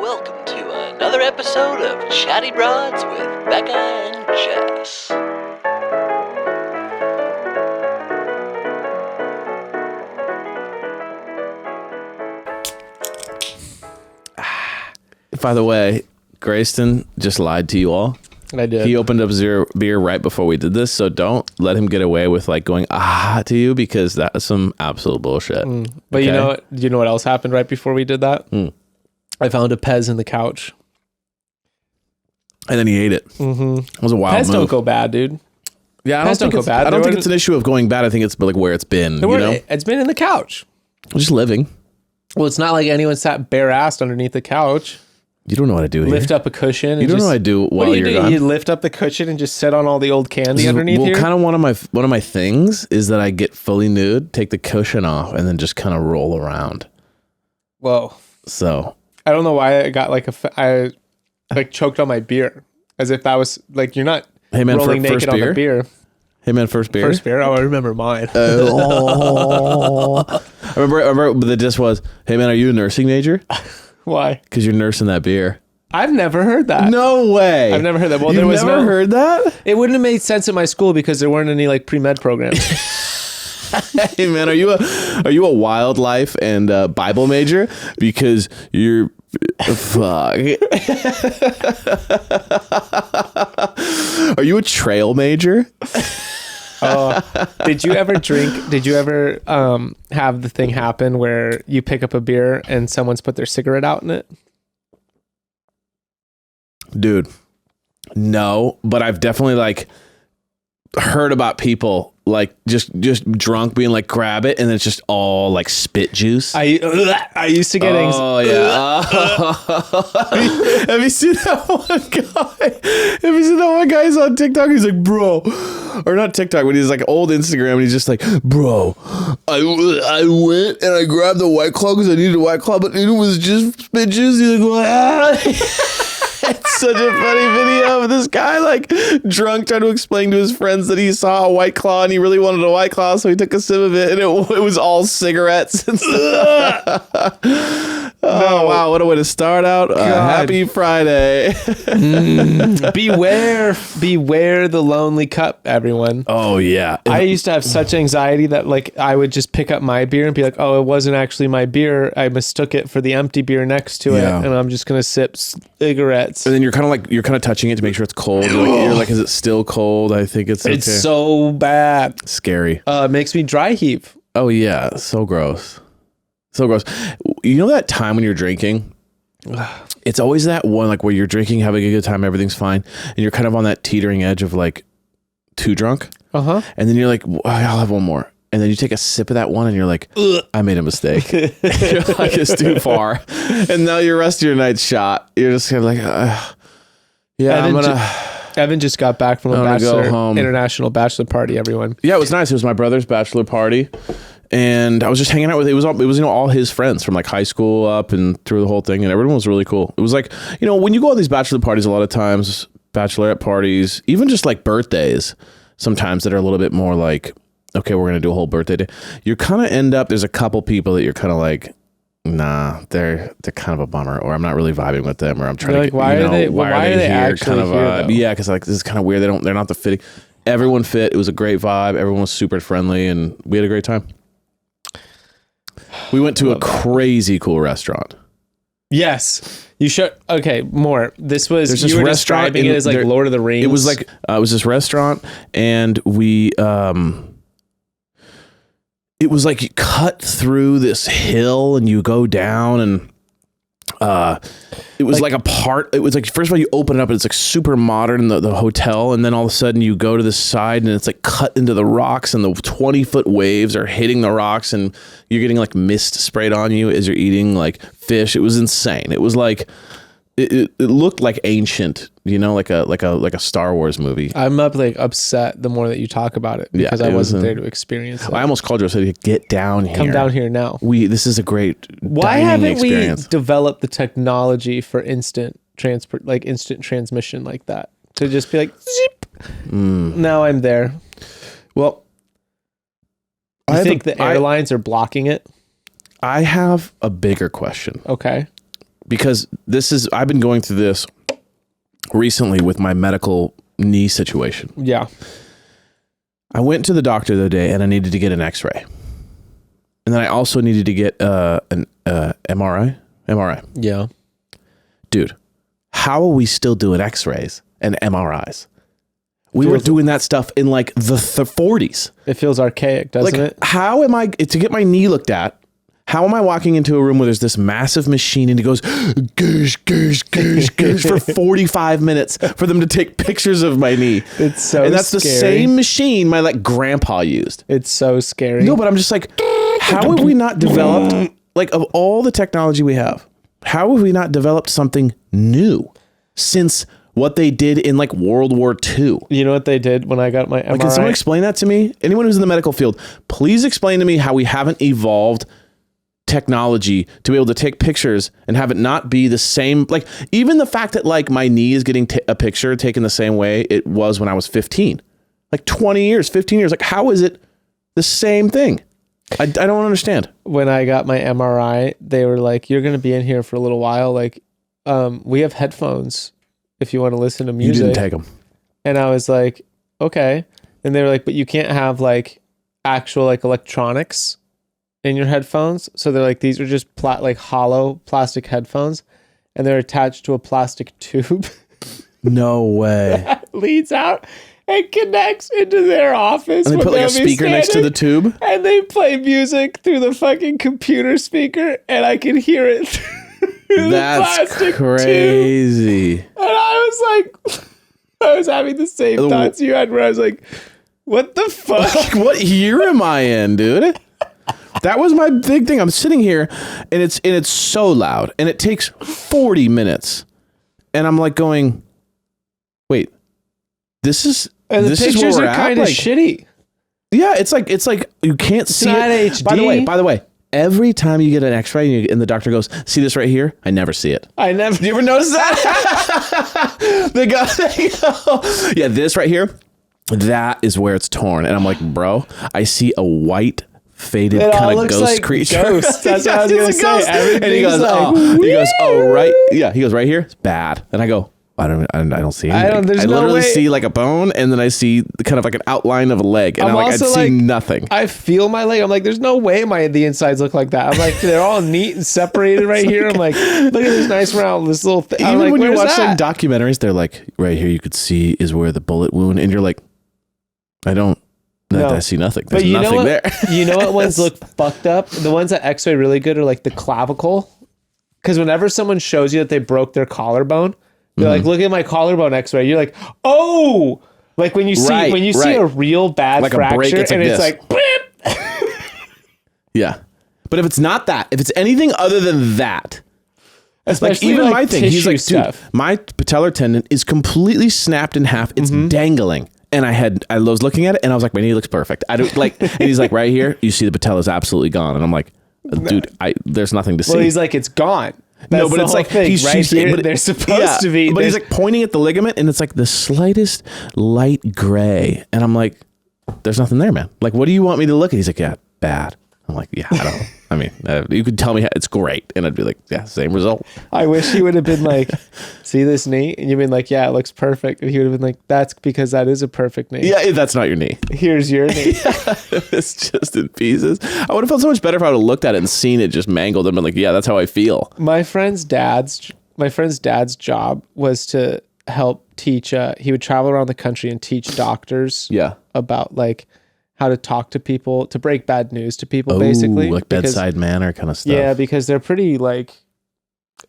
welcome to another episode of Chatty Broads with Becca and Jess. By the way, Grayston just lied to you all. I did. He opened up zero beer right before we did this, so don't let him get away with like going to you, because that's some absolute bullshit. But okay? you know what else happened right before we did that? I found a Pez in the couch. And then he ate it. Mm-hmm. It was a wild Pez move. don't go bad, dude. Yeah, I don't think it's an issue of going bad. I think it's like where it's been. It's been in the couch. Just living. Well, it's not like anyone sat bare-assed underneath the couch. You don't know what I do here. Lift up a cushion. You don't know what I do while you're gone. You lift up the cushion and just sit on all the old candy underneath here? Well, kind of one of my things is that I get fully nude, take the cushion off, and then just kind of roll around. Whoa. So I don't know why I got I choked on my beer, as if that was like, you're not rolling naked on the beer. Hey man, first beer. First beer. Oh, I remember mine. I remember the diss was, hey man, are you a nursing major? Why? Because you're nursing that beer. I've never heard that. No way. I've never heard that. Well, You've never heard that? It wouldn't have made sense at my school because there weren't any like pre-med programs. Hey man, are you a wildlife and Bible major? Because you're fuck. Are you a trail major? Did you ever have the thing happen where you pick up a beer and someone's put their cigarette out in it? Dude, no, but I've definitely like heard about people like just drunk being like, grab it, and then it's just all like spit juice. I used to get anxiety. Yeah. Have you seen that one guy? Have you seen that one guy? He's on TikTok. He's like, bro, or not TikTok, but he's like old Instagram, and he's just like, bro, I went and I grabbed the White Claw because I needed a White Claw, but it was just spit juice. He's like, It's such a funny video of this guy like drunk trying to explain to his friends that he saw a White Claw and he really wanted a White Claw, so he took a sip of it and it was all cigarettes and stuff. Oh wow, what a way to start out. Happy Friday. Beware the lonely cup, everyone. Oh yeah. I used to have such anxiety that like I would just pick up my beer and be like, oh, it wasn't actually my beer. I mistook it for the empty beer next to it, and I'm just gonna sip cigarettes. And then you're kind of touching it to make sure it's cold. You're like, is it still cold? I think it's okay. It's so bad. Scary. It makes me dry heave. Oh yeah, so gross. So gross. You know that time when you're drinking? It's always that one like where you're drinking, having a good time, everything's fine, and you're kind of on that teetering edge of like too drunk. And then you're like, I'll have one more. And then you take a sip of that one and you're like, I made a mistake. You're like, it's too far. And now your rest of your night's shot. You're just kind of like, Evan just got back from a international bachelor party, everyone. Yeah, it was nice. It was my brother's bachelor party. And I was just hanging out with it was all his friends from like high school up and through the whole thing, and everyone was really cool. It was like, when you go on these bachelor parties, a lot of times, bachelorette parties, even just like birthdays, sometimes that are a little bit more like, okay, we're gonna do a whole birthday day. You kind of end up, there's a couple people that you're kind of like, nah, they're kind of a bummer, or I'm not really vibing with them, or I'm trying to like, why are they here? Kind of yeah, because like this is kind of weird. They're not the fitting. Everyone fit. It was a great vibe. Everyone was super friendly, and we had a great time. We went to a crazy cool restaurant. Yes. You should. Okay, more. This was, you were describing it as like Lord of the Rings. It was like, it was this restaurant, and we, it was like you cut through this hill and you go down, and it was like a part, it was like, first of all, you open it up and it's like super modern, the hotel, and then all of a sudden you go to the side and it's like cut into the rocks, and the 20-foot waves are hitting the rocks, and you're getting like mist sprayed on you as you're eating like fish. It was insane. It was like, it looked like ancient, like a Star Wars movie. I'm upset the more that you talk about it, because I wasn't there to experience it. I almost called you and said, get down here. Come down here now. This is a great Why haven't experience. We developed the technology for instant transport, like instant transmission like that? To just be like, zip. Now I'm there. Well, I think the airlines are blocking it. I have a bigger question. Okay. because I've been going through this recently with my medical knee situation. Yeah. I went to the doctor the other day and I needed to get an x-ray. And then I also needed to get an MRI. Yeah. Dude, how are we still doing x-rays and MRIs? We were doing that stuff in like the 40s. It feels archaic, doesn't it? How am I, to get my knee looked at, how am I walking into a room where there's this massive machine and it goes goosh, goosh, goosh, goosh for 45 minutes for them to take pictures of my knee? It's so And that's scary. the same machine my like grandpa used. It's so scary. No, but I'm just like, how have we not developed, like of all the technology we have, how have we not developed something new since what they did in like World War II? You know what they did when I got my MRI? Like, can someone explain that to me? Anyone who's in the medical field, please explain to me how we haven't evolved technology to be able to take pictures and have it not be the same. Like even the fact that like my knee is getting a picture taken the same way it was when I was 15, like 20 years, 15 years. Like how is it the same thing? I don't understand. When I got my MRI, they were like, you're going to be in here for a little while. Like, we have headphones if you want to listen to music. You didn't take them. And I was like, okay. And they were like, but you can't have like actual like electronics in your headphones. So they're like, these are just like hollow plastic headphones, and they're attached to a plastic tube. No way. That leads out and connects into their office. And they put like a speaker next to the tube. And they play music through the fucking computer speaker, and I can hear it through That's the plastic crazy. tube. And I was like, I was having the same thoughts you had, where I was like, what the fuck? Like, what year am I in, dude? That was my big thing. I'm sitting here and it's so loud and it takes 40 minutes. And I'm like going, wait, this is And the this is where pictures we're are kind at? of Like, shitty. yeah, it's like you can't see not it. HD. By the way, every time you get an x-ray and the doctor goes, see this right here? I never see it. I never. Do you ever notice that? they go, yeah, this right here, that is where it's torn. And I'm like, bro, I see a white faded kind of ghost like creature. Ghost. That's what I was gonna say. And he goes, oh, right. Yeah, he goes, right here, it's bad. And I go, I don't see anything. I literally see like a bone, and then I see kind of like an outline of a leg, and I see nothing. I feel my leg. I'm like, there's no way the insides look like that. I'm like, they're all neat and separated right here. I'm like, look at this nice round, this little thing. Even like, when you watch that? like documentaries, they're like, right here you could see is where the bullet wound, and you're like, I see nothing. There's nothing there. You know what ones look fucked up? The ones that x-ray really good are like the clavicle. Because whenever someone shows you that they broke their collarbone, they're like, look at my collarbone x-ray. You're like, oh, like when you see a real bad like fracture, break, it's like and it's like, yeah. But if it's not that, if it's anything other than that, especially like even like my thing, he's like, stuff. Dude, my patellar tendon is completely snapped in half. It's dangling. And I was looking at it and I was like, my knee looks perfect. I don't like, and he's like, right here, you see the patella is absolutely gone. And I'm like, dude, there's nothing to see. Well, he's like, it's gone. That's no, but it's like thing. he's right here. But they're supposed to be. But he's like pointing at the ligament, and it's like the slightest light gray. And I'm like, there's nothing there, man. Like, what do you want me to look at? He's like, yeah, bad. I'm like, yeah, I don't know. I mean, you could tell me it's great, and I'd be like, yeah, same result. I wish he would have been like, see this knee? And you've been like, yeah, it looks perfect. And he would have been like, that's because that is a perfect knee. Yeah, that's not your knee. Here's your knee. It's just in pieces. I would have felt so much better if I would have looked at it and seen it just mangled and been like, yeah, that's how I feel. My friend's dad's job was to help teach. He would travel around the country and teach doctors about like how to talk to people, to break bad news to people, basically. Like bedside manner kind of stuff. Yeah, because they're pretty like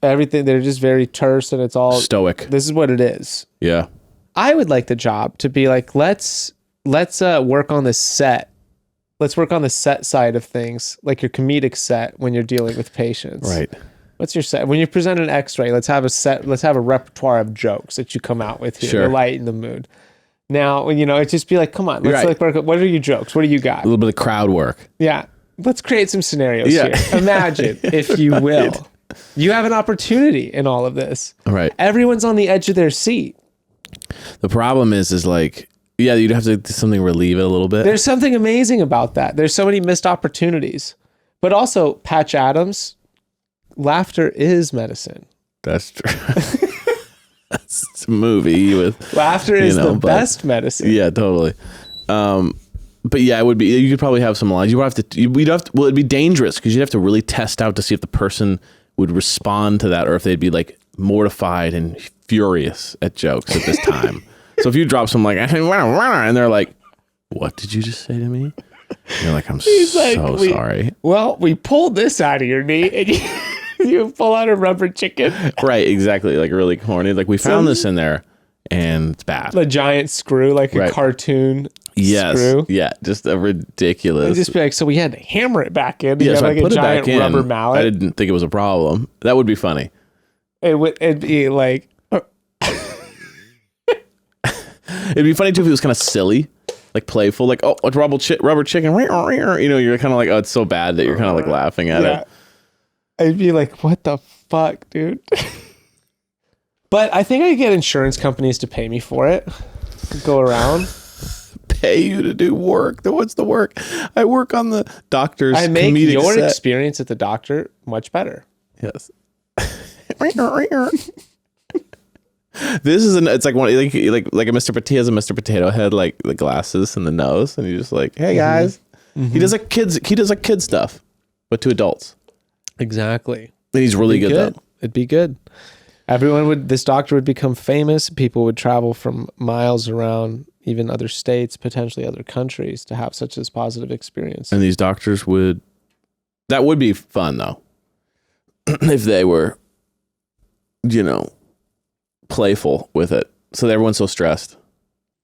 everything. They're just very terse and it's all stoic. This is what it is. Yeah. I would like the job to be like, let's work on the set. Let's work on the set side of things, like your comedic set when you're dealing with patients. Right. What's your set? When you present an x-ray, let's have a repertoire of jokes that you come out with here to lighten the mood. Now, it'd just be like, come on, let's work. What are your jokes? What do you got? A little bit of crowd work. Yeah. Let's create some scenarios here. Imagine, if you will, you have an opportunity in all of this. Right. Everyone's on the edge of their seat. The problem is like, yeah, you'd have to do something relieve it a little bit. There's something amazing about that. There's so many missed opportunities. But also, Patch Adams, laughter is medicine. That's true. That's a movie with Laughter is the best medicine. Yeah, totally. But yeah, it would be. You could probably have some lines. You would have to. Well, it'd be dangerous because you'd have to really test out to see if the person would respond to that, or if they'd be like mortified and furious at jokes at this time. So if you drop some like, and they're like, "What did you just say to me?" And you're like, "I'm sorry." Well, we pulled this out of your knee, and you pull out a rubber chicken. Right, exactly. Like really corny. Like we found this in there, and it's bad. A giant screw, like a cartoon. Screw. Yeah, just a ridiculous. I'd just be like, so we had to hammer it back in. Yeah, so like I put a it back giant in. rubber mallet. I didn't think it was a problem. That would be funny. It'd be like, it'd be funny too if it was kind of silly, like playful, like a rubber chicken. You know, you're kind of like, oh, it's so bad that you're kind of like laughing at it. I'd be like, what the fuck, dude? But I think I get insurance companies to pay me for it. Go around. Pay you to do work. What's the work? I work on the doctor's I make comedic your set. experience at the doctor much better. Yes. This is it's like one like a Mr. Potato has a Mr. Potato Head, like the glasses and the nose, and you're just like, hey guys. He does like kid stuff, but to adults. Exactly. And he's really good though. It'd be good. This doctor would become famous. People would travel from miles around, even other states, potentially other countries, to have such a positive experience. And these doctors that would be fun though. If they were, playful with it. So that everyone's so stressed.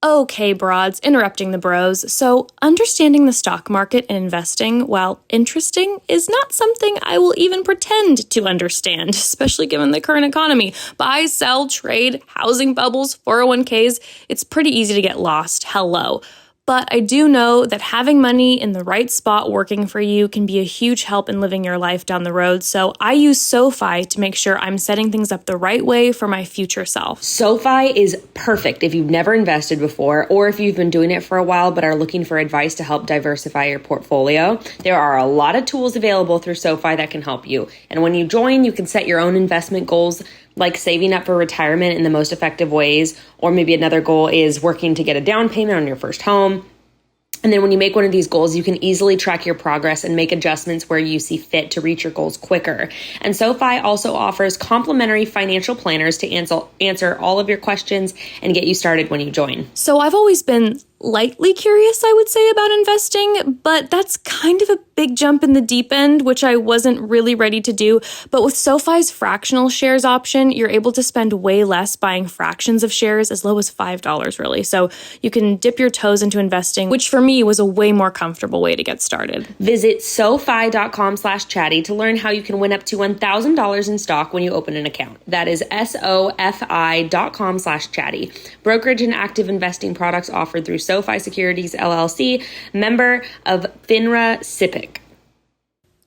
Okay, broads, interrupting the bros. So, understanding the stock market and investing, while interesting, is not something I will even pretend to understand, especially given the current economy. Buy, sell, trade, housing bubbles, 401ks, it's pretty easy to get lost. Hello. But I do know that having money in the right spot working for you can be a huge help in living your life down the road. So I use SoFi to make sure I'm setting things up the right way for my future self. SoFi is perfect if you've never invested before, or if you've been doing it for a while but are looking for advice to help diversify your portfolio. There are a lot of tools available through SoFi that can help you. And when you join, you can set your own investment goals, like saving up for retirement in the most effective ways, or maybe another goal is working to get a down payment on your first home. And then when you make one of these goals, you can easily track your progress and make adjustments where you see fit to reach your goals quicker. And SoFi also offers complimentary financial planners to answer all of your questions and get you started when you join. So I've always been lightly curious, I would say, about investing, but that's kind of a big jump in the deep end, which I wasn't really ready to do. But with SoFi's fractional shares option, you're able to spend way less buying fractions of shares, as low as $5 really. So you can dip your toes into investing, which for me was a way more comfortable way to get started. Visit SoFi.com/chatty to learn how you can win up to $1,000 in stock when you open an account. That is SoFi.com/chatty. Brokerage and active investing products offered through SoFi Securities LLC, member of FINRA SIPC.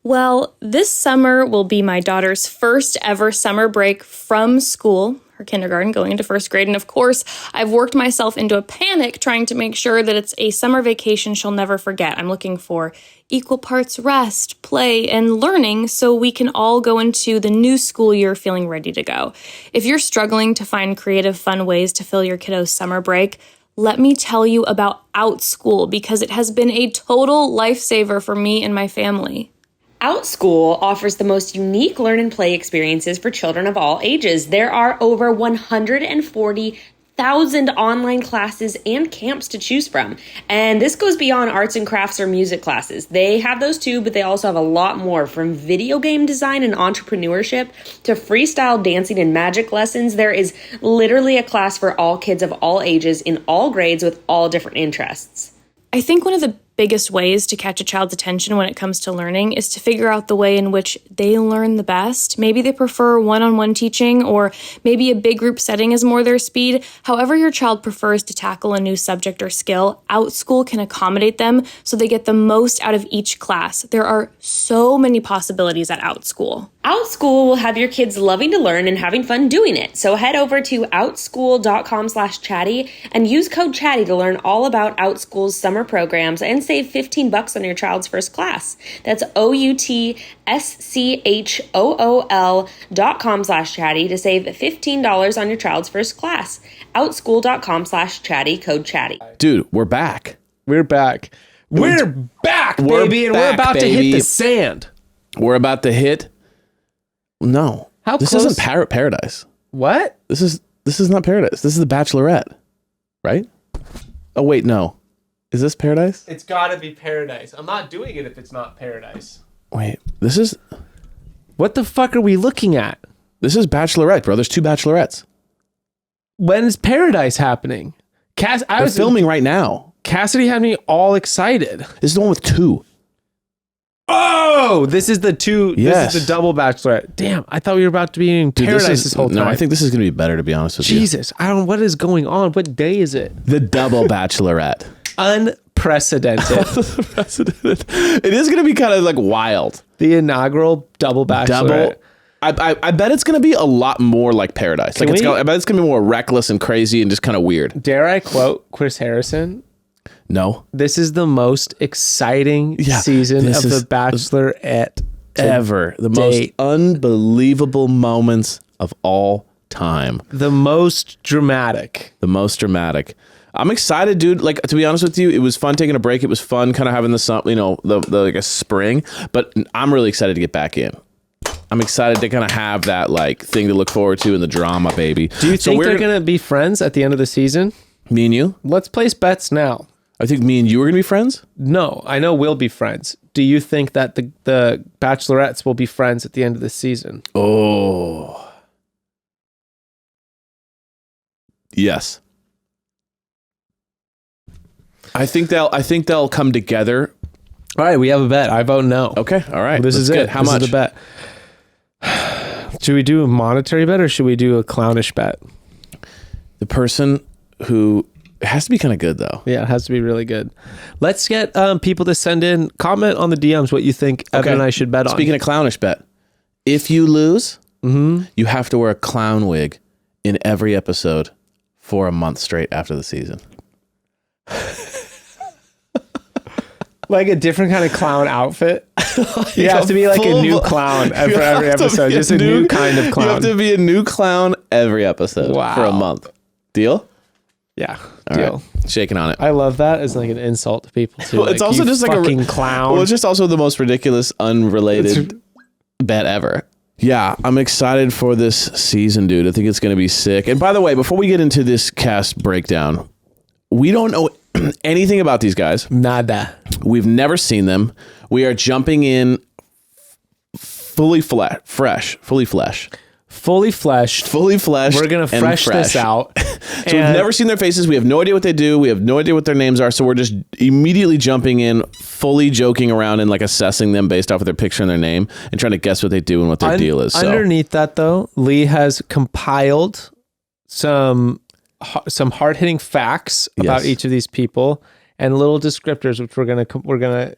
Well, this summer will be my daughter's first ever summer break from school, her kindergarten, going into first grade. And of course, I've worked myself into a panic trying to make sure that it's a summer vacation she'll never forget. I'm looking for equal parts rest, play, and learning so we can all go into the new school year feeling ready to go. If you're struggling to find creative, fun ways to fill your kiddo's summer break, let me tell you about Outschool, because it has been a total lifesaver for me and my family. Outschool offers the most unique learn and play experiences for children of all ages. There are over 140,000 online classes and camps to choose from. And this goes beyond arts and crafts or music classes. They have those too, but they also have a lot more, from video game design and entrepreneurship to freestyle dancing and magic lessons. There is literally a class for all kids of all ages in all grades with all different interests. I think one of the biggest ways to catch a child's attention when it comes to learning is to figure out the way in which they learn the best. Maybe they prefer one-on-one teaching, or maybe a big group setting is more their speed. However your child prefers to tackle a new subject or skill, Outschool can accommodate them so they get the most out of each class. There are so many possibilities at Outschool. Outschool will have your kids loving to learn and having fun doing it. So head over to outschool.com/chatty and use code chatty to learn all about Outschool's summer programs and save $15 on your child's first class. That's outschool.com/chatty to save $15 on your child's first class. Outschool.com/chatty, code chatty. Dude, we're back. We're back. We're back, baby, and we're about to hit the sand. We're about to hit. No, this close? isn't paradise. What? This is not paradise. This is the Bachelorette, right? Oh wait, no. Is this paradise? It's got to be paradise. I'm not doing it if it's not paradise. Wait, this is What the fuck are we looking at? Bachelorette, bro. There's 2 Bachelorettes. When is paradise happening? I was filming right now. Cassidy had me all excited. This is the one with 2. Oh, this is the 2. Yes. This is the double Bachelorette. Damn, I thought we were about to be in paradise this whole time. No, I think this is going to be better, to be honest with you. Jesus, I don't. What is going on? What day is it? The double Bachelorette. Unprecedented. It is going to be kind of like wild. The inaugural double Bachelorette. I bet it's going to be a lot more like paradise. I bet it's going to be more reckless and crazy and just kind of weird. Dare I quote Chris Harrison? No. This is the most exciting season of The Bachelorette ever. The most unbelievable moments of all time. The most dramatic. I'm excited, dude. Like, to be honest with you, it was fun taking a break. It was fun kind of having the like a spring, but I'm really excited to get back in. I'm excited to kind of have that like thing to look forward to in the drama, baby. Do you think they're going to be friends at the end of the season? Me and you? Let's place bets now. I think me and you are going to be friends? No, I know we'll be friends. Do you think that the Bachelorettes will be friends at the end of the season? Oh. Yes. I think they'll come together. All right, we have a bet. I vote no. Okay, all right. This is good. it. How this much? Is the bet. Should we do a monetary bet or should we do a clownish bet? The person who... It has to be kind of good, though. Yeah, it has to be really good. Let's get people to send in, comment on the DMs what you think Evan and I should bet on. Speaking of clownish bet, if you lose, you have to wear a clown wig in every episode for a month straight after the season. Like a different kind of clown outfit? You have to be like a new clown for every episode. Just a new kind of clown. You have to be a new clown every episode for a month. Deal? Yeah, All deal. Right. Shaking on it. I love that as like an insult to people too. Well, like, it's also just like fucking clown. Well, it's just also the most ridiculous, unrelated bet ever. Yeah, I'm excited for this season, dude. I think it's going to be sick. And by the way, before we get into this cast breakdown, we don't know anything about these guys. Nada. We've never seen them. We are jumping in fully fleshed. We're gonna fresh this out. So we've never seen their faces. We have no idea what they do. We have no idea what their names are. So we're just immediately jumping in, fully joking around and like assessing them based off of their picture and their name and trying to guess what they do and what their deal is. So. Underneath that, though, Lee has compiled some hard-hitting facts about each of these people and little descriptors, which we're gonna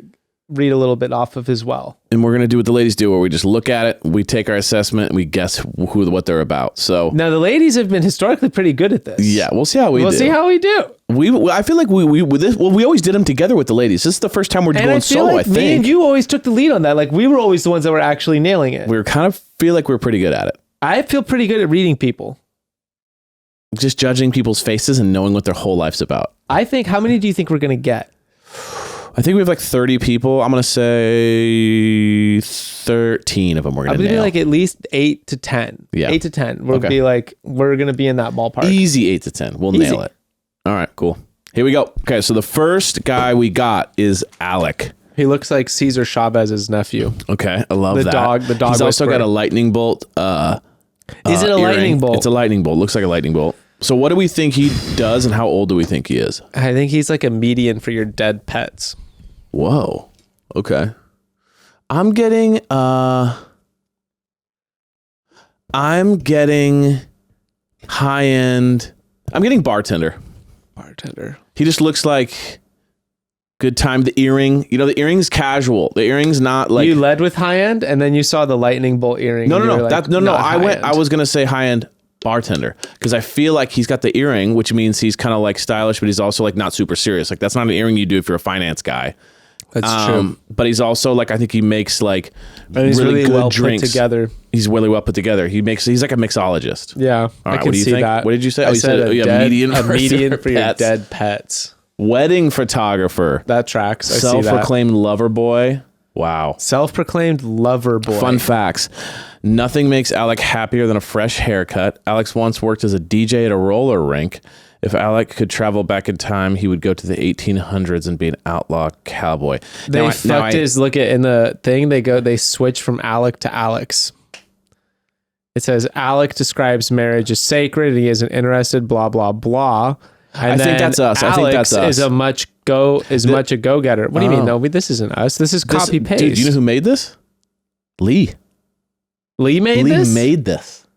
read a little bit off of as well. And we're going to do what the ladies do, where we just look at it, we take our assessment, and we guess what they're about. So now the ladies have been historically pretty good at this. Yeah, we'll see how we do. We'll see how we do. I feel like we always did them together with the ladies. This is the first time we're going solo, I think. Me and you always took the lead on that. Like, we were always the ones that were actually nailing it. We kind of feel like we're pretty good at it. I feel pretty good at reading people. Just judging people's faces and knowing what their whole life's about. I think, how many do you think we're going to get? I think we have like 30 people. I'm going to say 13 of them we're going to nail. I'm going to be like at least 8 to 10. Yeah. 8 to 10. We'll be like, we're going to be in that ballpark. Easy 8 to 10. We'll nail it. All right, cool. Here we go. Okay, so the first guy we got is Alec. He looks like Cesar Chavez's nephew. Okay, I love that. The dog. He's also got a lightning bolt. Is it a lightning bolt? It's a lightning bolt. Looks like a lightning bolt. So what do we think he does and how old do we think he is? I think he's like a median for your dead pets. Whoa. Okay. I'm getting high end. I'm getting bartender. Bartender. He just looks like Good time. The earring. You know, the earring's casual. The earring's not like You led with high end, and then you saw the lightning bolt earring. No, and no, you no. were That, like, no, no. not I high went. end. I was gonna say high end bartender because I feel like he's got the earring, which means he's kind of like stylish, but he's also like not super serious. Like that's not an earring you do if you're a finance guy. That's true. But he's also like I think he makes like And he's really good well drinks put together. He's really well put together. He's like a mixologist. Yeah, All right, I can what do you see think? that. What did you say? I You said said, a median for your pets. dead pets. Wedding photographer. That tracks. I see that. Self-proclaimed lover boy. Wow. Self-proclaimed lover boy. Fun facts. Nothing makes Alec happier than a fresh haircut. Alex once worked as a DJ at a roller rink. If Alec could travel back in time, he would go to the 1800s and be an outlaw cowboy. They fucked his look at in the thing. They switch from Alec to Alex. It says Alec describes marriage as sacred and he isn't interested. Blah blah blah. And I think that's us. I think that's us. Is much a go getter. What do you mean? Oh. No, this isn't us. This is copy paste. Dude, you know who made this? Lee. Lee made this. Lee made this.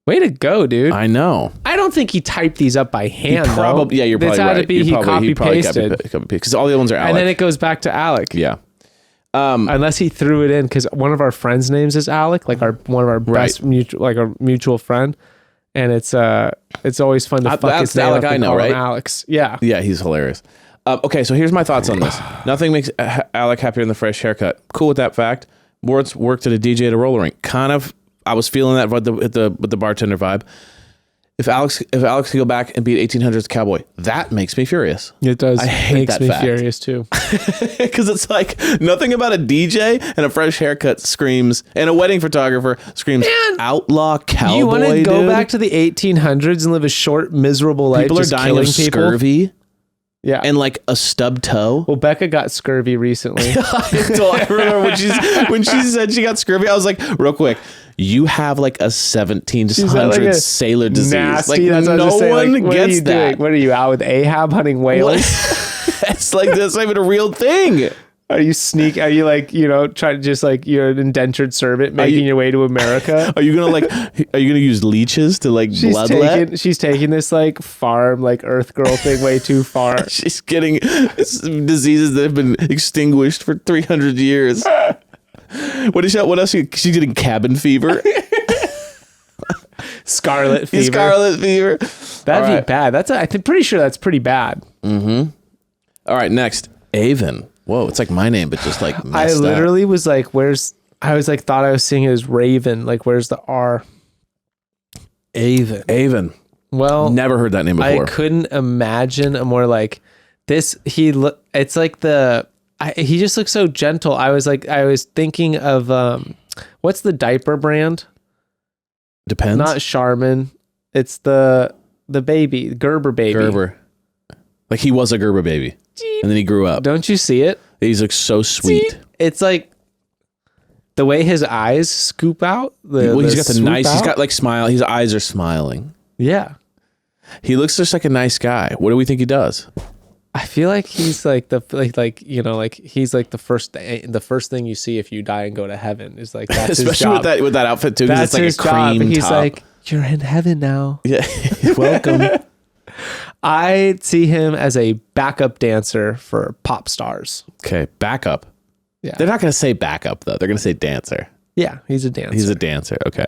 Way to go, dude. I know. I don't think he typed these up by hand. Probably. Yeah, you're probably It's had right. to be he copy pasted, because all the other ones are Alec. and then it goes back to Alec. Yeah. Unless he threw it in because one of our friends' names is Alec, like one of our best mutual, like our mutual friend, and it's always fun to fuck that's his the name Alec up I and know, call him right? Alex. Yeah. Yeah, he's hilarious. Okay, so here's my thoughts on this. Nothing makes Alec happier than the fresh haircut. Cool with that fact. Worked at a DJ at a roller rink. Kind of, I was feeling that with the bartender vibe. If Alex could go back and be an 1800s cowboy, that makes me furious. It does. I hate makes that me fact. furious too. Because it's like nothing about a DJ and a fresh haircut screams, and a wedding photographer screams outlaw cowboy. You want to go dude? back to the 1800s and live a short, miserable life? People are just dying killing of people? scurvy Yeah. and like a stub toe. Well, Becca got scurvy recently. I remember when she said she got scurvy, I was like, real quick, you have like a 1700s sailor disease. Nasty. Like That's what I was no just saying. one Like, what are gets you that. doing? What are you out with Ahab hunting whales? It's like that's not even a real thing. Are you Are you like, trying to just like you're an indentured servant making your way to America? Are you gonna use leeches to like bloodlet? She's taking this like farm, like Earth Girl thing way too far. She's getting diseases that have been extinguished for 300 years. What else? She's getting cabin fever. Scarlet fever. Scarlet fever. That'd be bad. Pretty sure that's pretty bad. All right, next. Avon. Whoa, it's like my name, but just like messed I up. literally was like, thought I was seeing it as Raven. Like, where's the R? Avon. Well, Never heard that name before. I couldn't imagine a more like this. It's like he just looks so gentle. I was thinking of, what's the diaper brand? Depends. Not Charmin. It's the baby, Gerber baby. Gerber. Like he was a Gerber baby. And then he grew up. Don't you see it? He's like so sweet. It's like the way his eyes scoop out. He's got he's got like smile. His eyes are smiling. Yeah. He looks just like a nice guy. What do we think he does? I feel like he's like he's like the first thing you see if you die and go to heaven is like that's his Especially job. with that outfit too, because it's like his a cream job. He's top. like, you're in heaven now. Yeah. Welcome. I see him as a backup dancer for pop stars. Okay, backup. Yeah. They're not going to say backup though. They're going to say dancer. Yeah, he's a dancer. He's a dancer. Okay.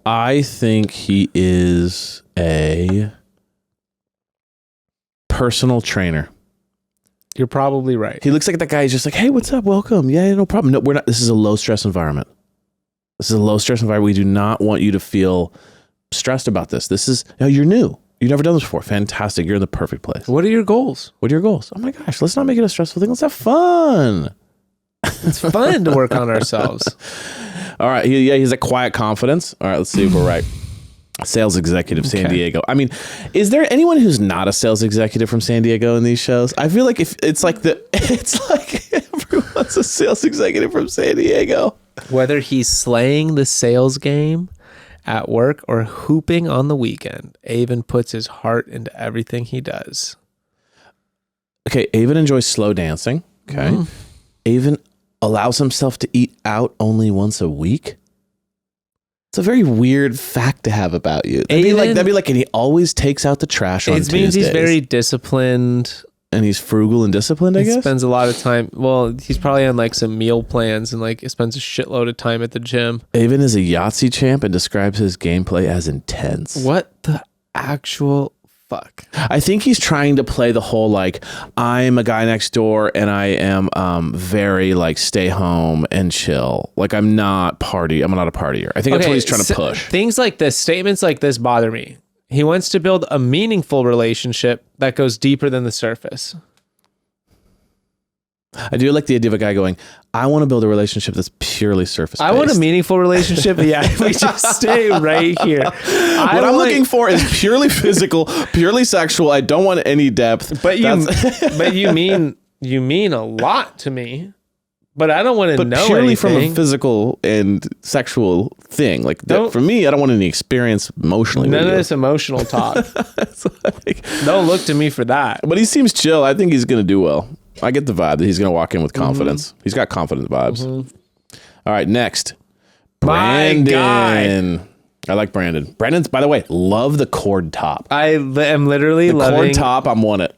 I think he is a personal trainer. You're probably right. He looks like that guy. He's just like, hey, what's up? Welcome. Yeah, no problem. No, we're not. This is a low stress environment. This is a low stress environment. We do not want you to feel stressed about this. This is, you're new. You've never done this before. Fantastic. You're in the perfect place. What are your goals? What are your goals? Oh my gosh, let's not make it a stressful thing. Let's have fun. It's fun to work on ourselves. All right. He's a quiet confidence. All right. Let's see if we're right. Sales executive, San Diego. I mean, is there anyone who's not a sales executive from San Diego in these shows? I feel like it's like everyone's a sales executive from San Diego. Whether he's slaying the sales game at work or hooping on the weekend, Avon puts his heart into everything he does. Okay, Avon enjoys slow dancing. Okay. Avon allows himself to eat out only once a week. It's a very weird fact to have about you. That'd be like, and he always takes out the trash on Tuesdays. It means he's very disciplined. and he's frugal and disciplined, I He guess. spends a lot of time. Well, he's probably on like some meal plans and like spends a shitload of time at the gym. Avon is a Yahtzee champ and describes his gameplay as intense. What the actual fuck? I think he's trying to play the whole like, I'm a guy next door and I am very like stay home and chill. Like I'm not a partier. I think that's what he's trying to push. Things like this, statements like this bother me. He wants to build a meaningful relationship that goes deeper than the surface. I do like the idea of a guy going, I want to build a relationship that's purely surface based. I want a meaningful relationship. Yeah, we just stay right here. What I'm looking for is purely physical, purely sexual. I don't want any depth. But you mean a lot to me. But I don't want to know purely anything. from a physical and sexual thing. Like for me, I don't want any experience emotionally. None with of you. this emotional talk. Like, Don't look to me for that. but he seems chill. I think he's going to do well. I get the vibe that he's going to walk in with confidence. He's got confident vibes. All right, next. My Brandon. I like Brandon. Brandon's, by the way, love the cord top. I am literally The loving. cord top, I'm on it.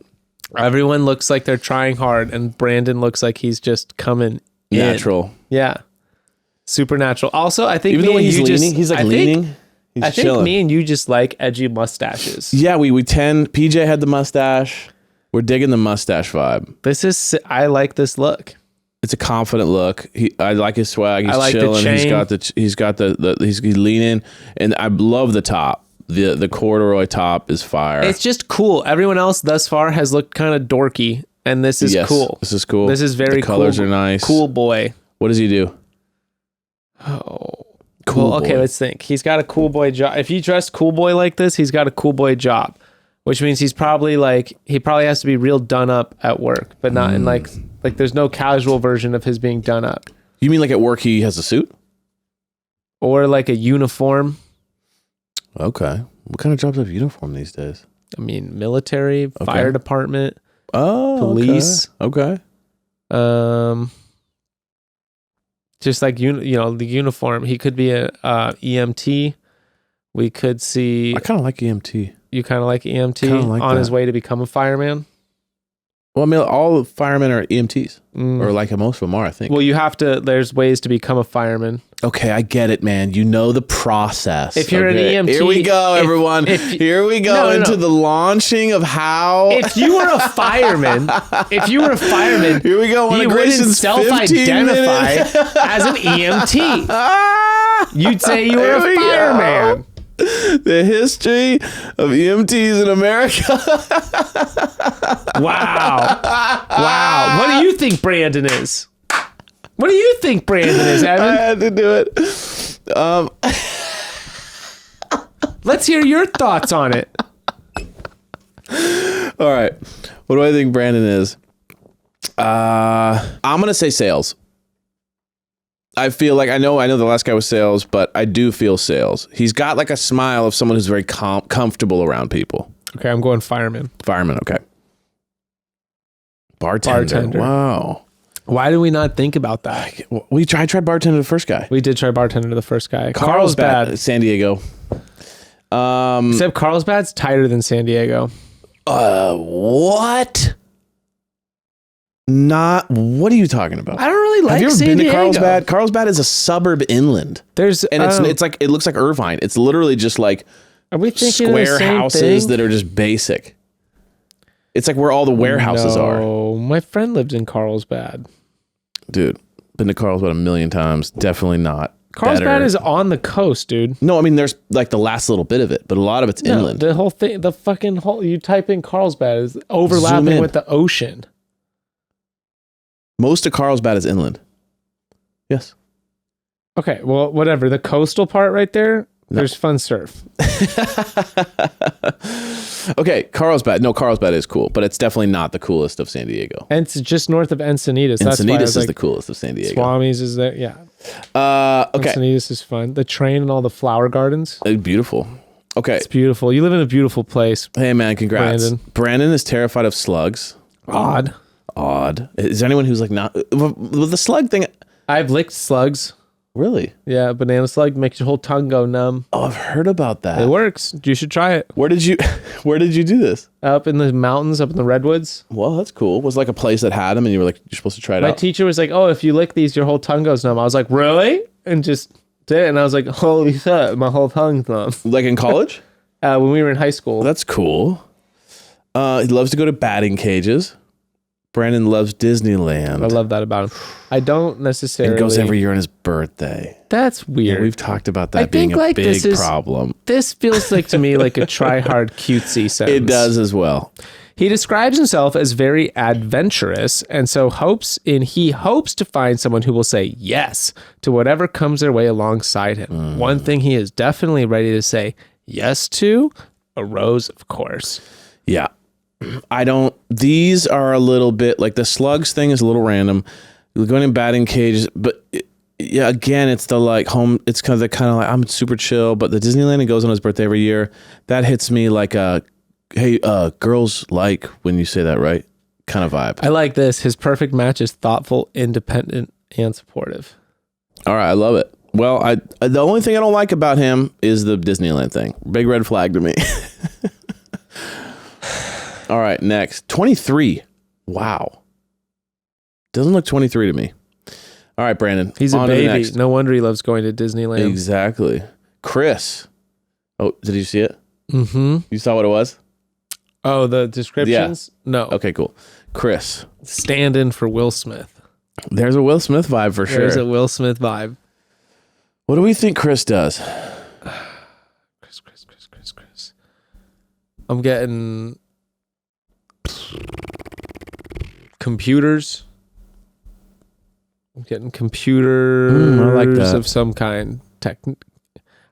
Everyone looks like they're trying hard, and Brandon looks like he's just coming in. Natural. Yeah, supernatural. Also, I think Even me the way and he's you leaning, just, he's like I think- leaning. He's I think chilling. me and you just like edgy mustaches. Yeah, we tend. PJ had the mustache. We're digging the mustache vibe. I like this look. It's a confident look. I like his swag. He's I like the chilling. chain. He's got he's leaning, and I love the top. The corduroy top is fire. It's just cool. Everyone else thus far has looked kind of dorky, and this is cool. This is cool. This is very the colors cool. are nice. Cool boy. What does he do? Oh. Cool Well, okay, boy. let's think. He's got a cool boy job. If he dressed cool boy like this, he's got a cool boy job, which means he probably has to be real done up at work, but not in like there's no casual version of his being done up, You mean like at work he has a suit? or like a uniform. Okay. What kind of jobs have uniform these days? I mean, military, fire department, Oh, police. Okay. Just like the uniform. He could be a EMT. We could see. I kind of like EMT. You kind of like EMT Kinda like on his that. way to become a fireman. Well, I mean, all firemen are EMTs, or like most of them are, I think. Well, you have to. There's ways to become a fireman. Okay, I get it, man. You know the process. If you're an EMT, here we go, everyone. Here we go into the launching of how. If you were a fireman, Here we go. you wouldn't self-identify as an EMT. You'd say you were a Here we fireman. The history of EMTs in America. Wow. What do you think Brandon is? What do you think Brandon is, I Evan? had to do it. Let's hear your thoughts on it. All right. What do I think Brandon is? I'm going to say sales. I feel like I know the last guy was sales, but I do feel sales. He's got like a smile of someone who's very comfortable around people. Okay, I'm going fireman. Fireman, okay. Bartender. Wow. Why do we not think about that? We tried bartender the first guy. We did try bartender to the first guy. Carlsbad. San Diego. Except Carlsbad's tighter than San Diego. What? What are you talking about? I don't really like Have you ever San been Diego. to Carlsbad? Carlsbad is a suburb inland. It's Like it looks like Irvine. It's literally just like are we thinking of the square same houses thing? that are just basic. It's like where all the warehouses are. Oh, my friend lived in Carlsbad. Dude, been to Carlsbad a million times. Definitely not. Carlsbad better. is on the coast, dude. No, I mean there's like the last little bit of it, but a lot of it's No, inland. the whole thing, the fucking whole. You type in Carlsbad is Zoom overlapping in. with the ocean. Most of Carlsbad is inland. Yes. Okay, well, whatever. The coastal part right there, there's fun surf. Okay, Carlsbad. No, Carlsbad is cool, but it's definitely not the coolest of San Diego. And it's just north of Encinitas. That's why I Encinitas was is the like, coolest of San Diego. Swami's is there. Yeah. Okay. Encinitas is fun. The train and all the flower gardens. Beautiful. Okay. It's beautiful. You live in a beautiful place. Hey, man, congrats. Brandon is terrified of slugs. Odd. Is there anyone who's like not... With the slug thing... I've licked slugs. Really? Yeah, banana slug makes your whole tongue go numb. Oh, I've heard about that. It works. You should try it. Where did you do this? Up in the mountains, up in the redwoods. Well, that's cool. Was like a place that had them, and you were like, you're supposed to try it My out. teacher was like, "Oh, if you lick these, your whole tongue goes numb." I was like, "Really?" And just did it. And I was like, "Holy shit, my whole tongue's numb." Like in college? When we were in high school. That's cool. He loves to go to batting cages. Brandon loves Disneyland. I love that about him. I don't necessarily. It goes every year on his birthday. That's weird. Yeah, we've talked about that I being think, a like, big this problem. This feels like to me like a try-hard cutesy sentence. It does as well. He describes himself as very adventurous, and so he hopes to find someone who will say yes to whatever comes their way alongside him. One thing he is definitely ready to say yes to, a rose, of course. Yeah. These are a little bit like the slugs thing is a little random. You're going in batting cages, but yeah, again, it's the like home. It's kind of like I'm super chill, but the Disneyland it goes on his birthday every year. That hits me like hey, girls like when you say that, right? Kind of vibe. I like this. His perfect match is thoughtful, independent, and supportive. All right, I love it. Well, the only thing I don't like about him is the Disneyland thing. Big red flag to me. All right, next. 23. Wow. Doesn't look 23 to me. All right, Brandon. He's a on to the baby. next. No wonder he loves going to Disneyland. Exactly. Chris. Oh, did you see it? Mm-hmm. You saw what it was? Oh, the descriptions? Yeah. No. Okay, cool. Chris. Stand in for Will Smith. There's a Will Smith vibe for sure. There's a Will Smith vibe. What do we think Chris does? Chris. I'm getting computers. I'm getting computers I like that. of some kind.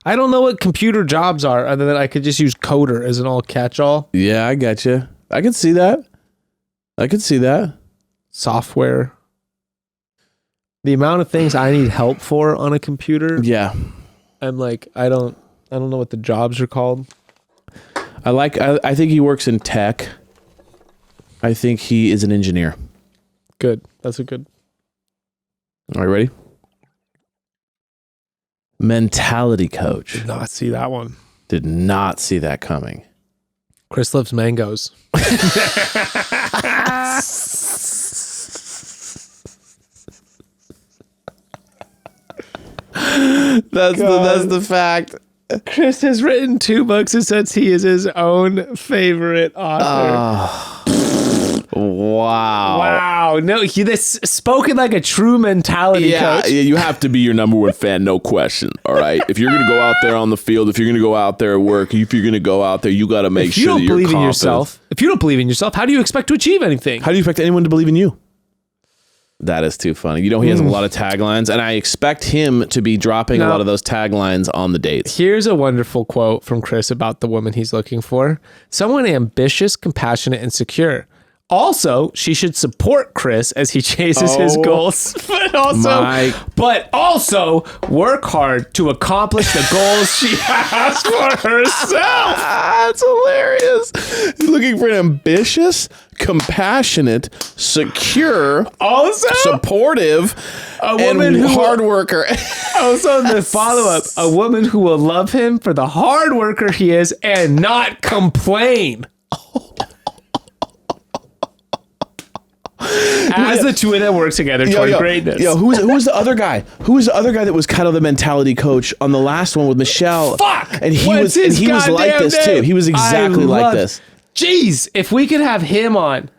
I don't know what computer jobs are other than I could just use coder as an all catch-all. Yeah, I got you. I could see that. Software. The amount of things I need help for on a computer. Yeah. I'm like, I don't know what the jobs are called. I think he works in tech. I think he is an engineer. Good. That's a good. All right, ready? Mentality coach. Did not see that one. Did not see that coming. Chris loves mangoes. That's the fact. Chris has written 2 books and says he is his own favorite author. Wow. Wow. No, this spoken like a true mentality coach. Yeah, you have to be your number one fan, no question. All right. If you're going to go out there on the field, if you're going to go out there at work, if you're going to go out there, you got to make If you sure don't that you're believe in confident. yourself, if you don't believe in yourself, how do you expect to achieve anything? How do you expect anyone to believe in you? That is too funny. You know, he has a lot of taglines, and I expect him to be dropping a lot of those taglines on the dates. Here's a wonderful quote from Chris about the woman he's looking for. Someone ambitious, compassionate, and secure. Also, she should support Chris as he chases his goals, but also work hard to accomplish the goals she has for herself. That's hilarious. He's looking for an ambitious, compassionate, secure, Also, supportive, woman and who hard worker. also the follow-up, a woman who will love him for the hard worker he is and not complain. As the two of them work together toward greatness. Who was the other guy? Who was the other guy that was kind of the mentality coach on the last one with Michelle? Fuck! And he was like this too. He was exactly like this. Jeez, if we could have him on.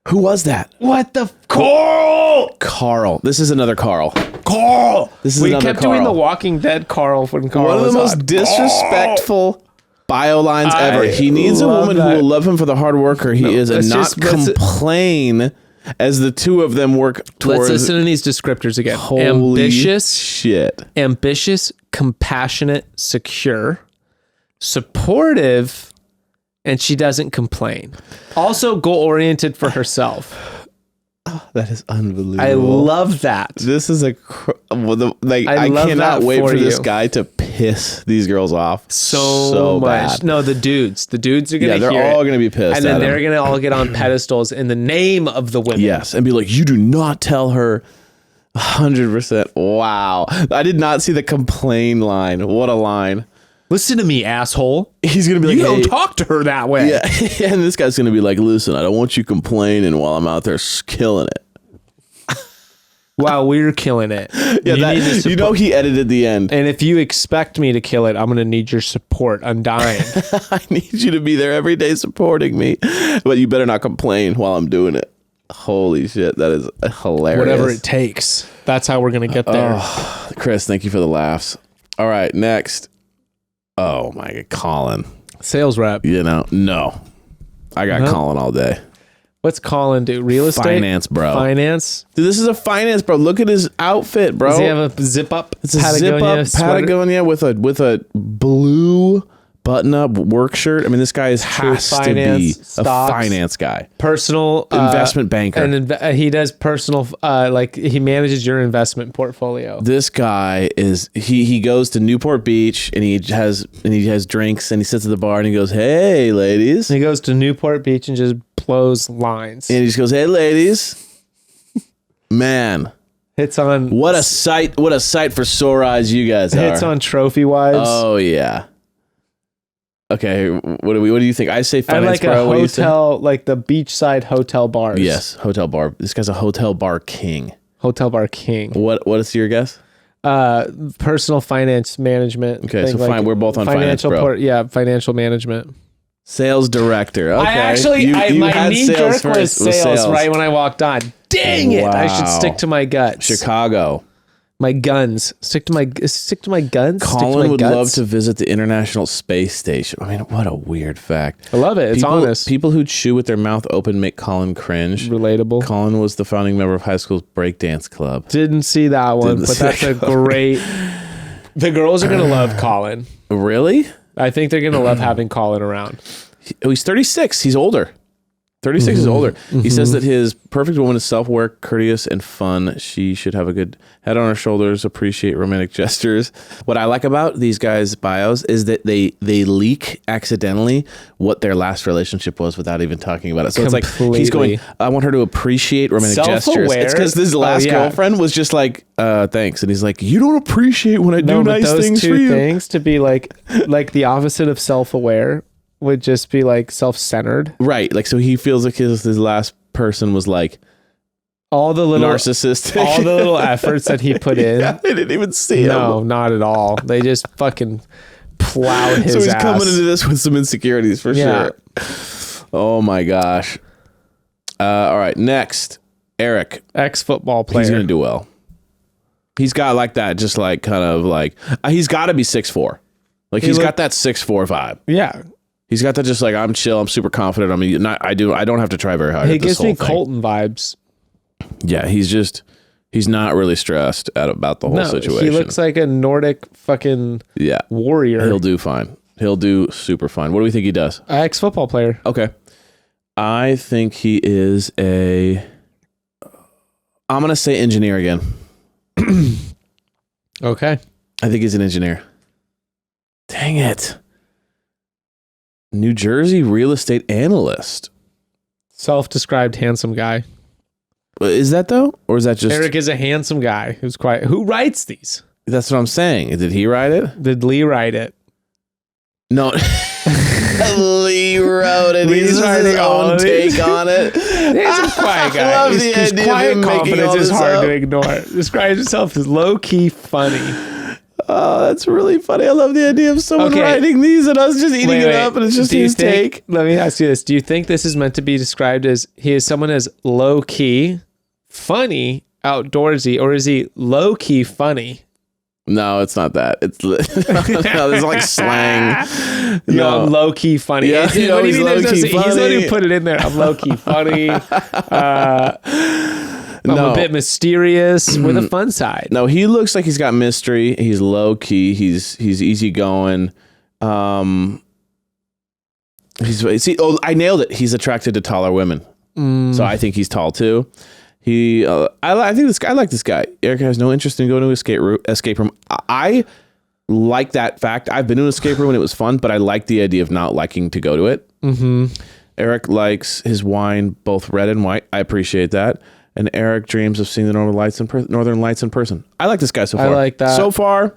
Who was that? What the Carl? Carl. This is another Carl. Carl. This is we another kept Carl. doing the Walking Dead Carl when Carl One of was the most on. disrespectful bio lines ever. He needs a love woman that. who will love him for the hard worker he is and not complain as the two of them work towards. Let's listen to these descriptors again. Holy shit. Ambitious, compassionate, secure, supportive, and she doesn't complain. Also goal-oriented for herself. That is unbelievable. I love that. This is I love cannot that wait for this you. guy to piss these girls off so much. bad. No, the dudes are going to hear they're all going to be pissed and then at they're him. going to all get on pedestals in the name of the women. Yes, and be like, you do not tell her 100%. Wow. I did not see the complain line. What a line. Listen to me, asshole. He's going to be like, You don't hey. talk to her that way. Yeah. And this guy's going to be like, listen, I don't want you complaining while I'm out there killing it. Wow, we're killing it. Yeah, you know he edited the end. And if you expect me to kill it, I'm going to need your support. Undying. I need you to be there every day supporting me. But you better not complain while I'm doing it. Holy shit, that is hilarious. Whatever it takes. That's how we're going to get there. Oh, Chris, thank you for the laughs. All right, next. Oh my God, Colin. Sales rep. You know, no. I got Colin all day. What's Colin do? Real estate? Finance, bro. Finance? Dude, this is a finance, bro. Look at his outfit, bro. Does he have a zip up? It's a zip up Patagonia with a blue button up work shirt. I mean, this guy has to be a finance guy. Personal investment banker. And he does personal, like he manages your investment portfolio. This guy is he goes to Newport Beach and he has drinks and he sits at the bar and he goes, "Hey, ladies." And he goes to Newport Beach and just blows lines. And he just goes, "Hey, ladies." Man. Hits on what a sight for sore eyes you guys are. Hits on trophy wives. Oh yeah. Okay, what do you think? I say finance, like bro. A hotel, like the beachside hotel bars. Yes, hotel bar. This guy's a hotel bar king. Hotel bar king. What is your guess? Personal finance management. Okay, so fine. We're both on financial, bro. Financial management. Sales director. Okay. I actually, my knee jerk was sales right when I walked on. Dang it! I should stick to my guts. Chicago. My guns. Stick to my guns. Colin would love to visit the International Space Station. I mean, what a weird fact. I love it. It's honest. People who chew with their mouth open make Colin cringe. Relatable. Colin was the founding member of high school's breakdance club. Didn't see that one, but that's a great... The girls are going to love Colin. Really? I think they're going to love having Colin around. He's 36. He's older. 36 is older. He says that his perfect woman is self-aware, courteous, and fun. She should have a good head on her shoulders, appreciate romantic gestures. What I like about these guys' bios is that they leak accidentally what their last relationship was without even talking about it. So it's like he's going, I want her to appreciate romantic gestures. It's because this last girlfriend was just like, thanks. And he's like, you don't appreciate when I do nice things for you. Those two things to be like the opposite of self-aware would just be like self-centered. Right. Like, so he feels like his last person was like all the little narcissistic, all the little efforts that he put in. Yeah, they didn't even see him. No, not at all. They just fucking plowed his ass. So he's coming into this with some insecurities for sure. Oh my gosh. All right. Next, Eric. Ex-football player. He's going to do well. He's got like that, just like kind of like, he's got to be 6'4". Like he's got that 6'4" vibe. Yeah. He's got that just like, I'm chill, I'm super confident. I mean, I don't have to try very hard. He gives me Colton vibes. Yeah, he's not really stressed about the whole situation. He looks like a Nordic fucking warrior. He'll do fine. He'll do super fine. What do we think he does? Ex-football player. Okay. I think he is I'm going to say engineer again. Okay. I think he's an engineer. Dang it. New Jersey real estate analyst. Self-described handsome guy. Is that though? Or is that just... Eric is a handsome guy who's quiet. Who writes these? That's what I'm saying. Did he write it? Did Lee write it? No. Lee wrote it. He's writing his own take on it. He's a quiet guy. I love the idea quiet of him confidence is hard up. to ignore. Describes himself as low-key funny. Oh, that's really funny. I love the idea of someone writing these and us just eating it up and it's just his take. Let me ask you this. Do you think this is meant to be described as he is someone as low-key, funny, outdoorsy, or is he low-key funny? No, it's not that. It's no, there's like slang. No, I'm low-key funny. Yeah, what do you mean? he's low-key funny. He's the one who put it in there. I'm low-key funny. I'm a bit mysterious with a fun side. No, he looks like he's got mystery. He's low key. He's easygoing. I nailed it. He's attracted to taller women. So I think he's tall too. I think this guy. I like this guy. Eric has no interest in going to an escape room. I like that fact. I've been to an escape room and it was fun, but I like the idea of not liking to go to it. Eric likes his wine both red and white. I appreciate that. And Eric dreams of seeing the Northern Lights in person. I like this guy so far. I like that. So far,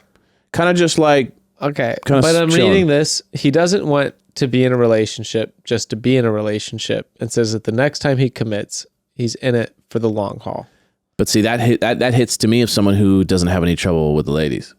kind of just like... Okay, Kinda but I'm chilling. reading this. He doesn't want to be in a relationship just to be in a relationship, and says that the next time he commits, he's in it for the long haul. But see, that hits to me of someone who doesn't have any trouble with the ladies.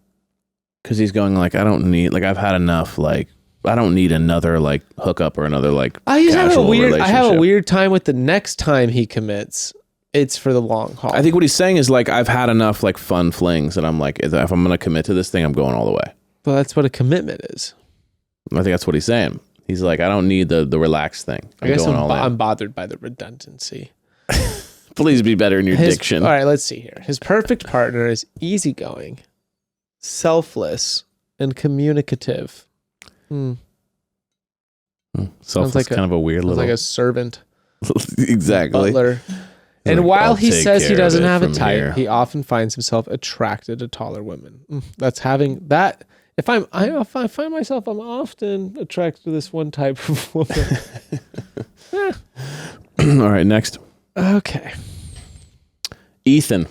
Because he's going like, I don't need... Like, I've had enough, like... I don't need another like hookup or another like casual relationship. I have a weird time with the next time he commits. It's for the long haul. I think what he's saying is like, I've had enough like fun flings, and I'm like, if I'm going to commit to this thing, I'm going all the way. Well, that's what a commitment is. I think that's what he's saying. He's like, I don't need the relaxed thing. I guess going all in. I'm bothered by the redundancy. Please be better in your diction. All right, let's see here. His perfect partner is easygoing, selfless, and communicative. Selfless, like kind of a weird little... like a servant. Exactly. Butler. And like, while I'll he take says he care of doesn't it have a from type, here. he often finds himself attracted to taller women. That's having that. If I find myself, I'm often attracted to this one type of woman. All right, next. Okay. Ethan.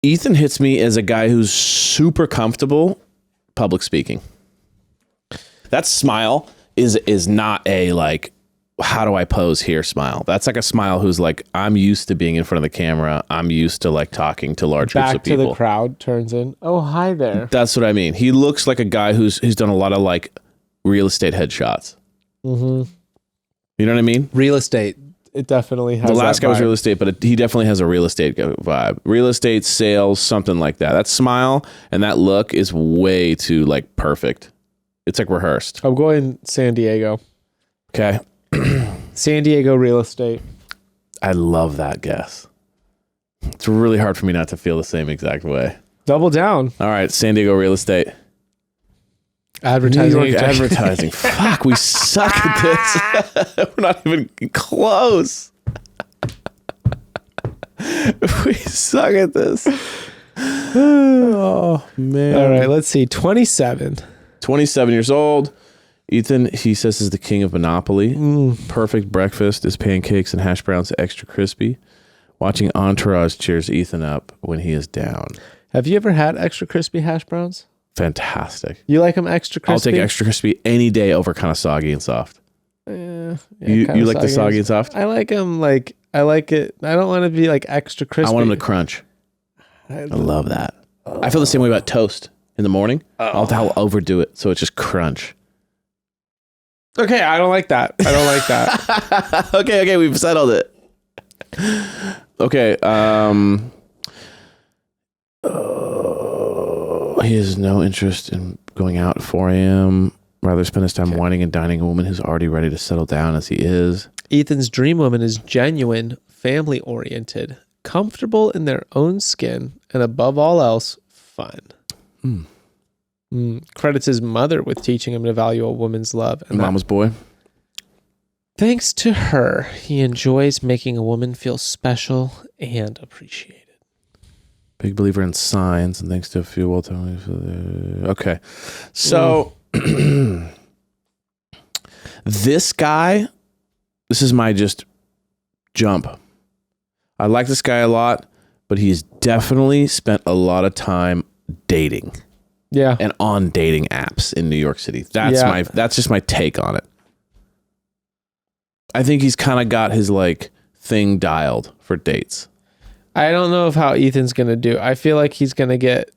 Ethan hits me as a guy who's super comfortable public speaking. That smile is not a like, how do I pose here smile. That's like a smile who's like, I'm used to being in front of the camera. I'm used to like talking to large groups of Back to people. the crowd, turns in. Oh, hi there. That's what I mean. He looks like a guy who's done a lot of like real estate headshots. Mm-hmm. You know what I mean? Real estate. It definitely has. The last that guy was vibe. real estate, but he definitely has a real estate vibe. Real estate, sales, something like that. That smile and that look is way too like perfect. It's like rehearsed. I'm going San Diego. Okay. San Diego real estate. I love that guess. It's really hard for me not to feel the same exact way. Double down. All right, San Diego real estate. Advertising. New York agent. advertising. Fuck, we suck at this. We're not even close. We suck at this. Oh, man. All right, let's see. 27. 27 years old. Ethan, he says, is the king of Monopoly. Perfect breakfast is pancakes and hash browns extra crispy. Watching Entourage cheers Ethan up when he is down. Have you ever had extra crispy hash browns? Fantastic. You like them extra crispy? I'll take extra crispy any day over kind of soggy and soft. Yeah, You like the soggy and soft? I like them like, I like it. I don't want to be like extra crispy. I want them to crunch. I love that. I feel the same way about toast in the morning. I'll overdo it so it's just crunch. Okay, I don't like that. I don't like that. Okay, we've settled it. Okay, he has no interest in going out at 4 a.m. Rather spend his time whining and dining a woman who's already ready to settle down as he is. Ethan's dream woman is genuine, family-oriented, comfortable in their own skin, and above all else, fun. Credits his mother with teaching him to value a woman's love. And Mama's boy. thanks to her, he enjoys making a woman feel special and appreciated. Big believer in signs, and thanks to a few okay. So this guy, this is my just jump. I like this guy a lot, but he's definitely spent a lot of time dating. Yeah. And on dating apps in New York City. That's just my take on it. I think he's kind of got his like thing dialed for dates. I don't know of how Ethan's going to do. I feel like he's going to get,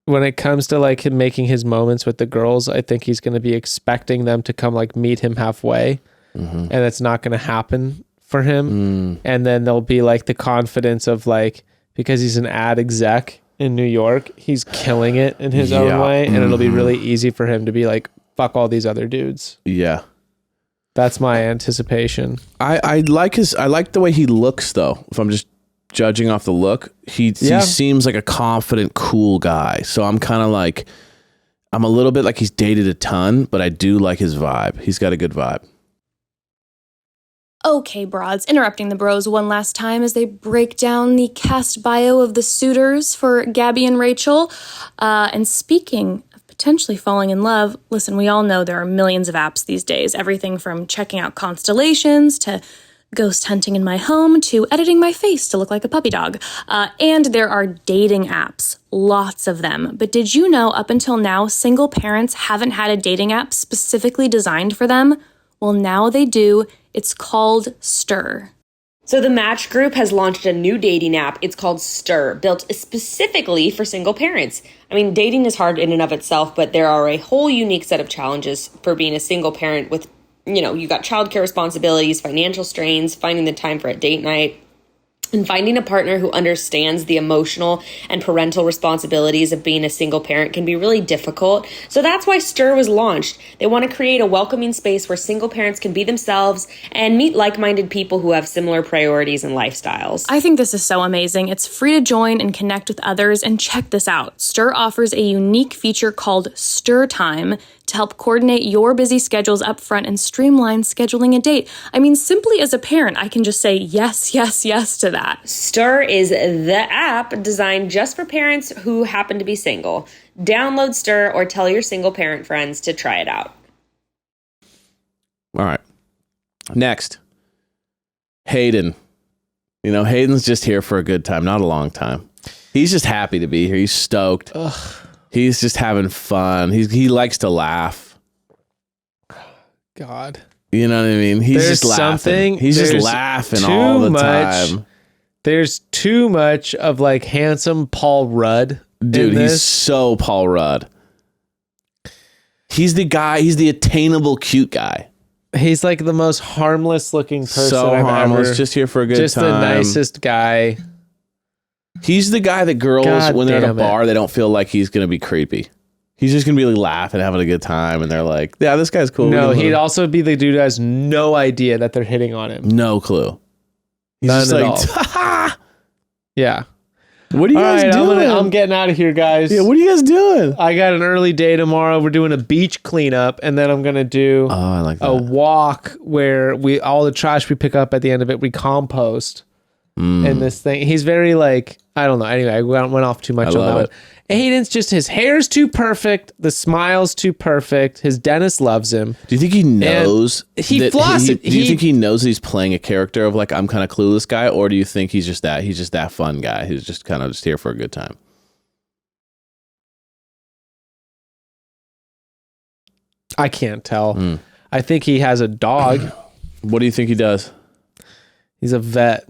when it comes to like him making his moments with the girls, I think he's going to be expecting them to come like meet him halfway. And it's not going to happen for him. And then there'll be like the confidence of like, because he's an ad exec in New York, he's killing it in his own way. And it'll be really easy for him to be like, fuck all these other dudes. Yeah. That's my anticipation. I like the way he looks though. If I'm just judging off the look, he seems like a confident, cool guy. So I'm kind of like, I'm a little bit like he's dated a ton, but I do like his vibe. He's got a good vibe. Okay, broads, interrupting the bros one last time as they break down the cast bio of the suitors for Gabby and Rachel. And speaking of potentially falling in love, listen, we all know there are millions of apps these days, everything from checking out constellations to ghost hunting in my home to editing my face to look like a puppy dog. And there are dating apps, lots of them. But did you know up until now, single parents haven't had a dating app specifically designed for them? Well, now they do. It's called Stir. So the Match Group has launched a new dating app. It's called Stir, built specifically for single parents. I mean, dating is hard in and of itself, but there are a whole unique set of challenges for being a single parent with, you got childcare responsibilities, financial strains, finding the time for a date night, and finding a partner who understands the emotional and parental responsibilities of being a single parent can be really difficult. So that's why Stir was launched. They want to create a welcoming space where single parents can be themselves and meet like-minded people who have similar priorities and lifestyles. I think this is so amazing. It's free to join and connect with others. And check this out. Stir offers a unique feature called Stir Time to help coordinate your busy schedules up front and streamline scheduling a date. I mean, simply as a parent, I can just say yes, yes, yes to that. Stir is the app designed just for parents who happen to be single. Download Stir or tell your single parent friends to try it out. All right. Next, Hayden. Hayden's just here for a good time, not a long time. He's just happy to be here. He's stoked. Ugh. He's just having fun. He likes to laugh. God. You know what I mean? He's There's just laughing. something- He's just there's laughing all the too much- time. There's too much of like handsome Paul Rudd. Dude, in he's this. so Paul Rudd. He's the guy, he's the attainable cute guy. He's like the most harmless looking person So I've harmless, ever. just here for a good Just time. the nicest guy. He's the guy that girls, God when they're at a damn it. bar, they don't feel like he's going to be creepy. He's just going to be like laughing, having a good time. And they're like, yeah, this guy's cool. No, We he'd don't- also be the dude who has no idea that they're hitting on him. No clue. He's None just at like, all. Yeah. what are you All guys right, doing? I'm getting out of here, guys. Yeah, what are you guys doing? I got an early day tomorrow. We're doing a beach cleanup, and then I'm gonna do Oh, I like that. a walk where all the trash we pick up at the end of it we compost. And this thing, he's very like, I don't know. Anyway, I went off too much on love that it. one. Hayden's just, his hair's too perfect, the smile's too perfect. His dentist loves him. Do you think he knows? he that flossed it. Do you He- think he knows that he's playing a character of like, I'm kind of clueless guy? Or do you think he's just that fun guy who's just kind of just here for a good time? I can't tell. I think he has a dog. What do you think he does? He's a vet.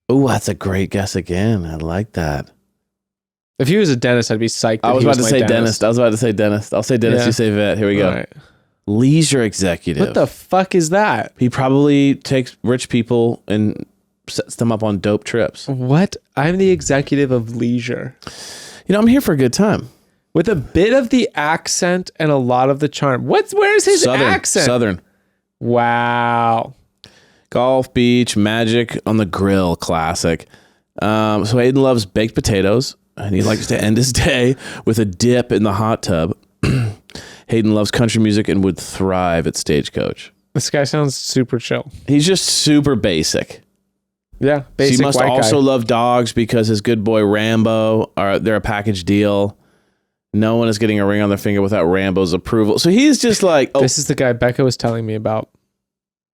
Oh, that's a great guess again. I like that. If he was a dentist, I'd be psyched. I that was he about to my say dentist. I'll say dentist. Yeah. You say vet. Here we go. All right. Leisure executive. What the fuck is that? He probably takes rich people and sets them up on dope trips. What? I'm the executive of leisure. I'm here for a good time. With a bit of the accent and a lot of the charm. Where's his accent? Southern. Wow. Golf, beach, magic on the grill, classic. So Hayden loves baked potatoes, and he likes to end his day with a dip in the hot tub. Hayden loves country music and would thrive at Stagecoach. This guy sounds super chill. He's just super basic. Yeah, So basic he must white also guy. love dogs because his good boy Rambo, they're a package deal. No one is getting a ring on their finger without Rambo's approval. So he's just like, This is the guy Becca was telling me about.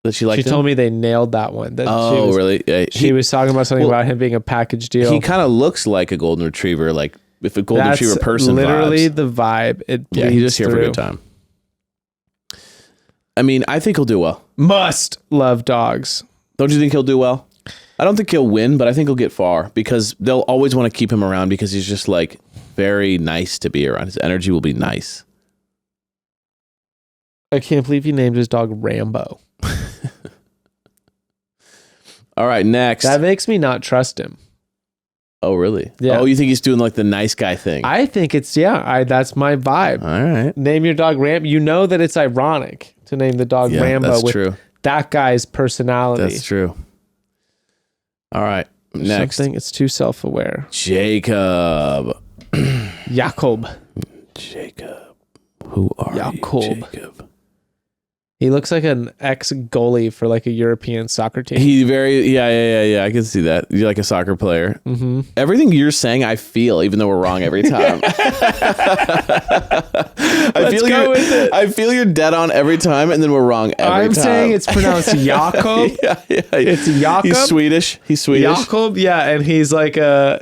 that she liked She told me they nailed that one. That Really? Yeah, She was talking about something about him being a package deal. He kind of looks like a golden retriever, like if a golden That's retriever person literally vibes. the vibe. It Yeah, he's just here for a through. good time. I mean, I think he'll do well. Must love dogs. Don't you think he'll do well? I don't think he'll win, but I think he'll get far because they'll always want to keep him around because he's just like very nice to be around. His energy will be nice. I can't believe he named his dog Rambo. All right, next. That makes me not trust him. Oh, really? Yeah. Oh, you think he's doing like the nice guy thing? I think it's that's my vibe. All right. Name your dog Rambo. You know that it's ironic to name the dog Yeah, Rambo that's with true. that guy's personality. That's true. All right, next. Something it's too self-aware. Jacob. Jakob. Jacob. Who are Jakob. you, Jacob? He looks like an ex-goalie for like a European soccer team. Yeah. I can see that. You're like a soccer player. Mm-hmm. Everything you're saying, I feel, even though we're wrong every time. I feel you're dead on every time, and then we're wrong every time. I'm saying it's pronounced Jakob. yeah. It's Jakob. He's Swedish. Jakob, yeah, and he's like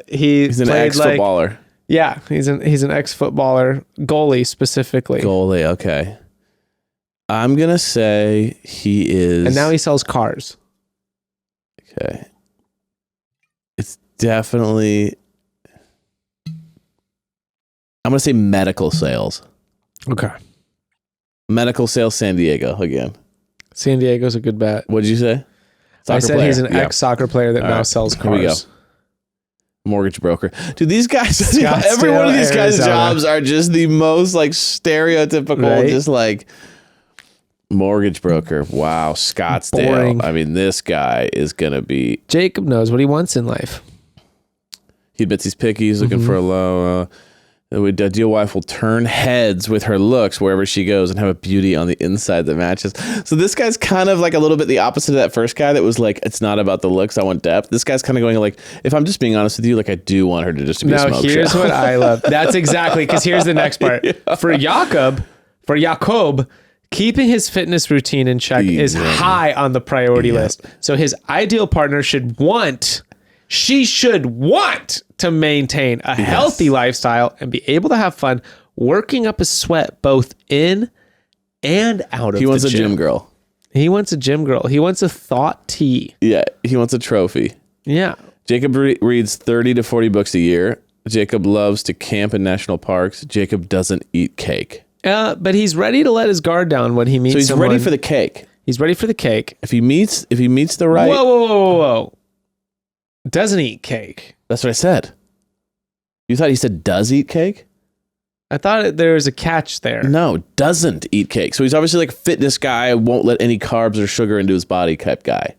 he's an ex-footballer. Yeah, he's an ex-footballer, goalie specifically. Goalie, okay. I'm gonna say he is, and now he sells cars. Okay, it's definitely. I'm gonna say medical sales. Okay, medical sales, San Diego again. San Diego's a good bet. What did you say? I said he's an ex-soccer player that now sells cars. Here we go. Mortgage broker. Dude, these guys, every one of these guys' jobs are just the most like stereotypical, just like mortgage broker. Wow, Scottsdale. Boring. I mean, this guy is going to be... Jacob knows what he wants in life. He admits he's picky. He's looking for a low... The ideal wife will turn heads with her looks wherever she goes and have a beauty on the inside that matches. So this guy's kind of like a little bit the opposite of that first guy that was like, it's not about the looks, I want depth. This guy's kind of going like, if I'm just being honest with you, like I do want her to just be a smoke here's show. what I love. That's exactly, because here's the next part. Yeah. For Jakob, keeping his fitness routine in check is high on the priority list. So his ideal partner should want to maintain a healthy lifestyle and be able to have fun working up a sweat both in and out of the gym. He wants a gym girl. He wants a gym girl. He wants a thought tea. Yeah, he wants a trophy. Yeah. Jacob reads 30 to 40 books a year. Jacob loves to camp in national parks. Jacob doesn't eat cake. But he's ready to let his guard down when he meets someone. So he's ready for the cake. He's ready for the cake. If he meets the right... Whoa. Doesn't eat cake. That's what I said. You thought he said does eat cake? I thought there was a catch there. No, doesn't eat cake. So he's obviously like a fitness guy, won't let any carbs or sugar into his body type guy.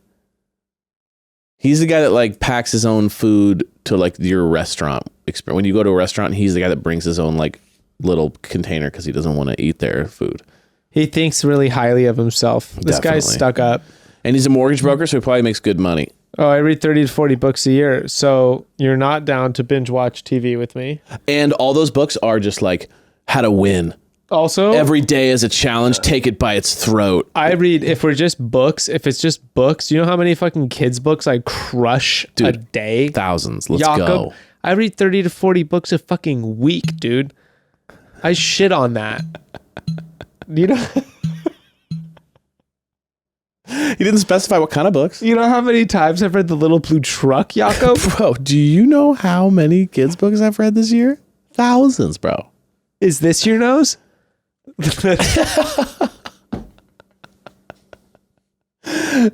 He's the guy that like packs his own food to like your restaurant experience. When you go to a restaurant, he's the guy that brings his own like little container because he doesn't want to eat their food. He thinks really highly of himself. This guy's stuck up. And he's a mortgage broker, so he probably makes good money. Oh, I read 30 to 40 books a year. So you're not down to binge watch TV with me. And all those books are just like how to win. Also, every day is a challenge. Take it by its throat. I read, if it's just books, you know how many fucking kids books I crush a day? Thousands. Let's go. I read 30 to 40 books a fucking week, dude. I shit on that. You know... He didn't specify what kind of books. You know how many times I've read The Little Blue Truck, Jakob? Bro, do you know how many kids' books I've read this year? Thousands, bro. Is this your nose?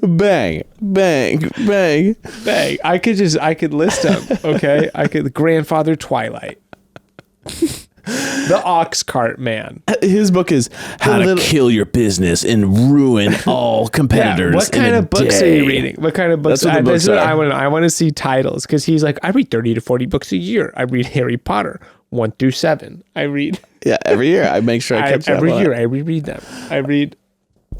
Bang, bang, bang. Bang. I could list them, okay? Grandfather Twilight. The Ox Cart Man. His book is How to Kill Your Business and Ruin All Competitors. What kind of books are you reading? What kind of books? That's what the books are. I want to see titles because he's like, I read 30 to 40 books a year. I read Harry Potter 1 through 7. I read. Yeah, every year. I make sure I catch every year. I reread them. I read.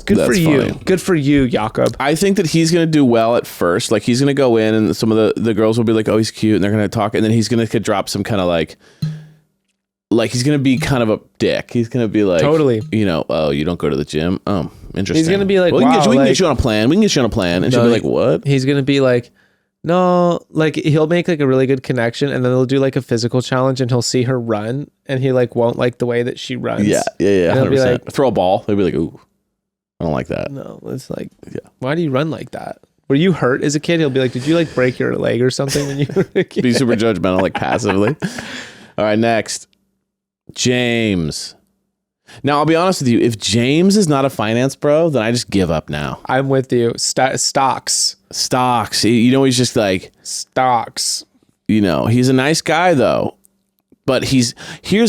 Good for you. Funny. Good for you, Jakob. I think that he's going to do well at first. Like he's going to go in and some of the girls will be like, oh, he's cute. And they're going to talk. And then he's going to drop some kind of like he's going to be kind of a dick. He's going to be like, totally, oh, you don't go to the gym. Oh, interesting. He's going to be like, well, wow, we can get you on a plan. We can get you on a plan. And she'll be like, what? He's going to be like, no, like he'll make like a really good connection and then they'll do like a physical challenge and he'll see her run and he like won't like the way that she runs. Yeah. And he'll be like, throw a ball. They'll be like, ooh, I don't like that. No, it's like, why do you run like that? Were you hurt as a kid? He'll be like, did you like break your leg or something when you were a kid? Be super judgmental, like passively. All right, next. James. Now, I'll be honest with you. If James is not a finance bro, then I just give up now. I'm with you. Stocks. He's just like... Stocks. He's a nice guy, though. But here's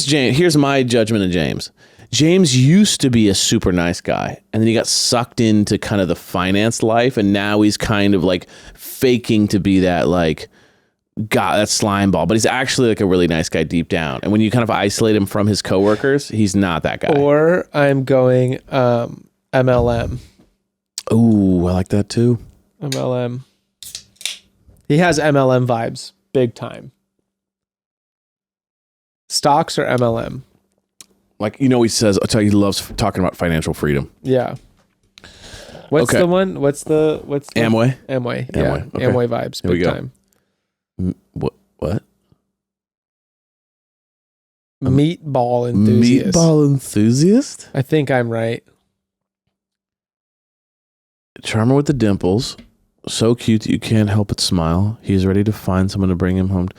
James. Here's my judgment of James. James used to be a super nice guy. And then he got sucked into kind of the finance life. And now he's kind of like faking to be that like... God, that slime ball, but he's actually like a really nice guy deep down. And when you kind of isolate him from his coworkers, he's not that guy. Or I'm going MLM. Ooh, I like that too. MLM. He has MLM vibes, big time. Stocks or MLM? Like, he says, I'll tell you, he loves talking about financial freedom. Yeah. What's Okay. the one? What's the Amway? Amway. Yeah. Amway. Okay. Amway vibes. Here we Big go. time. What? Meatball enthusiast. Meatball enthusiast? I think I'm right. Charmer with the dimples. So cute that you can't help but smile. He's ready to find someone to bring him home.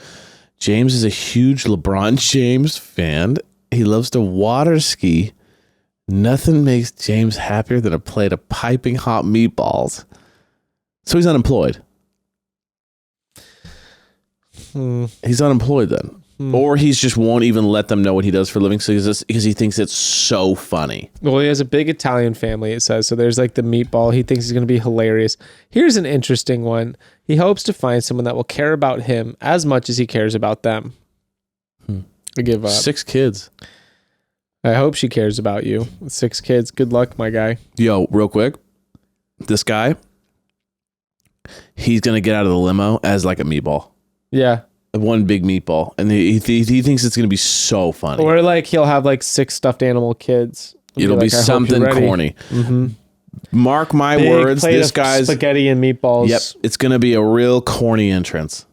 James is a huge LeBron James fan. He loves to water ski. Nothing makes James happier than a plate of piping hot meatballs. So he's unemployed. He's unemployed then. Or he's just won't even let them know what he does for a living because he thinks it's so funny. Well, he has a big Italian family, it says. So there's like the meatball. He thinks he's going to be hilarious. Here's an interesting one. He hopes to find someone that will care about him as much as he cares about them. I give up. 6 kids. I hope she cares about you. With 6 kids. Good luck, my guy. Yo, real quick. This guy, he's going to get out of the limo as like a meatball. Yeah. One big meatball. And he thinks it's going to be so funny. Or like he'll have like 6 stuffed animal kids. It'll like, be "I hope something you're ready." corny. Mark my Big words, plate this of guy's... spaghetti and meatballs. Yep, it's going to be a real corny entrance.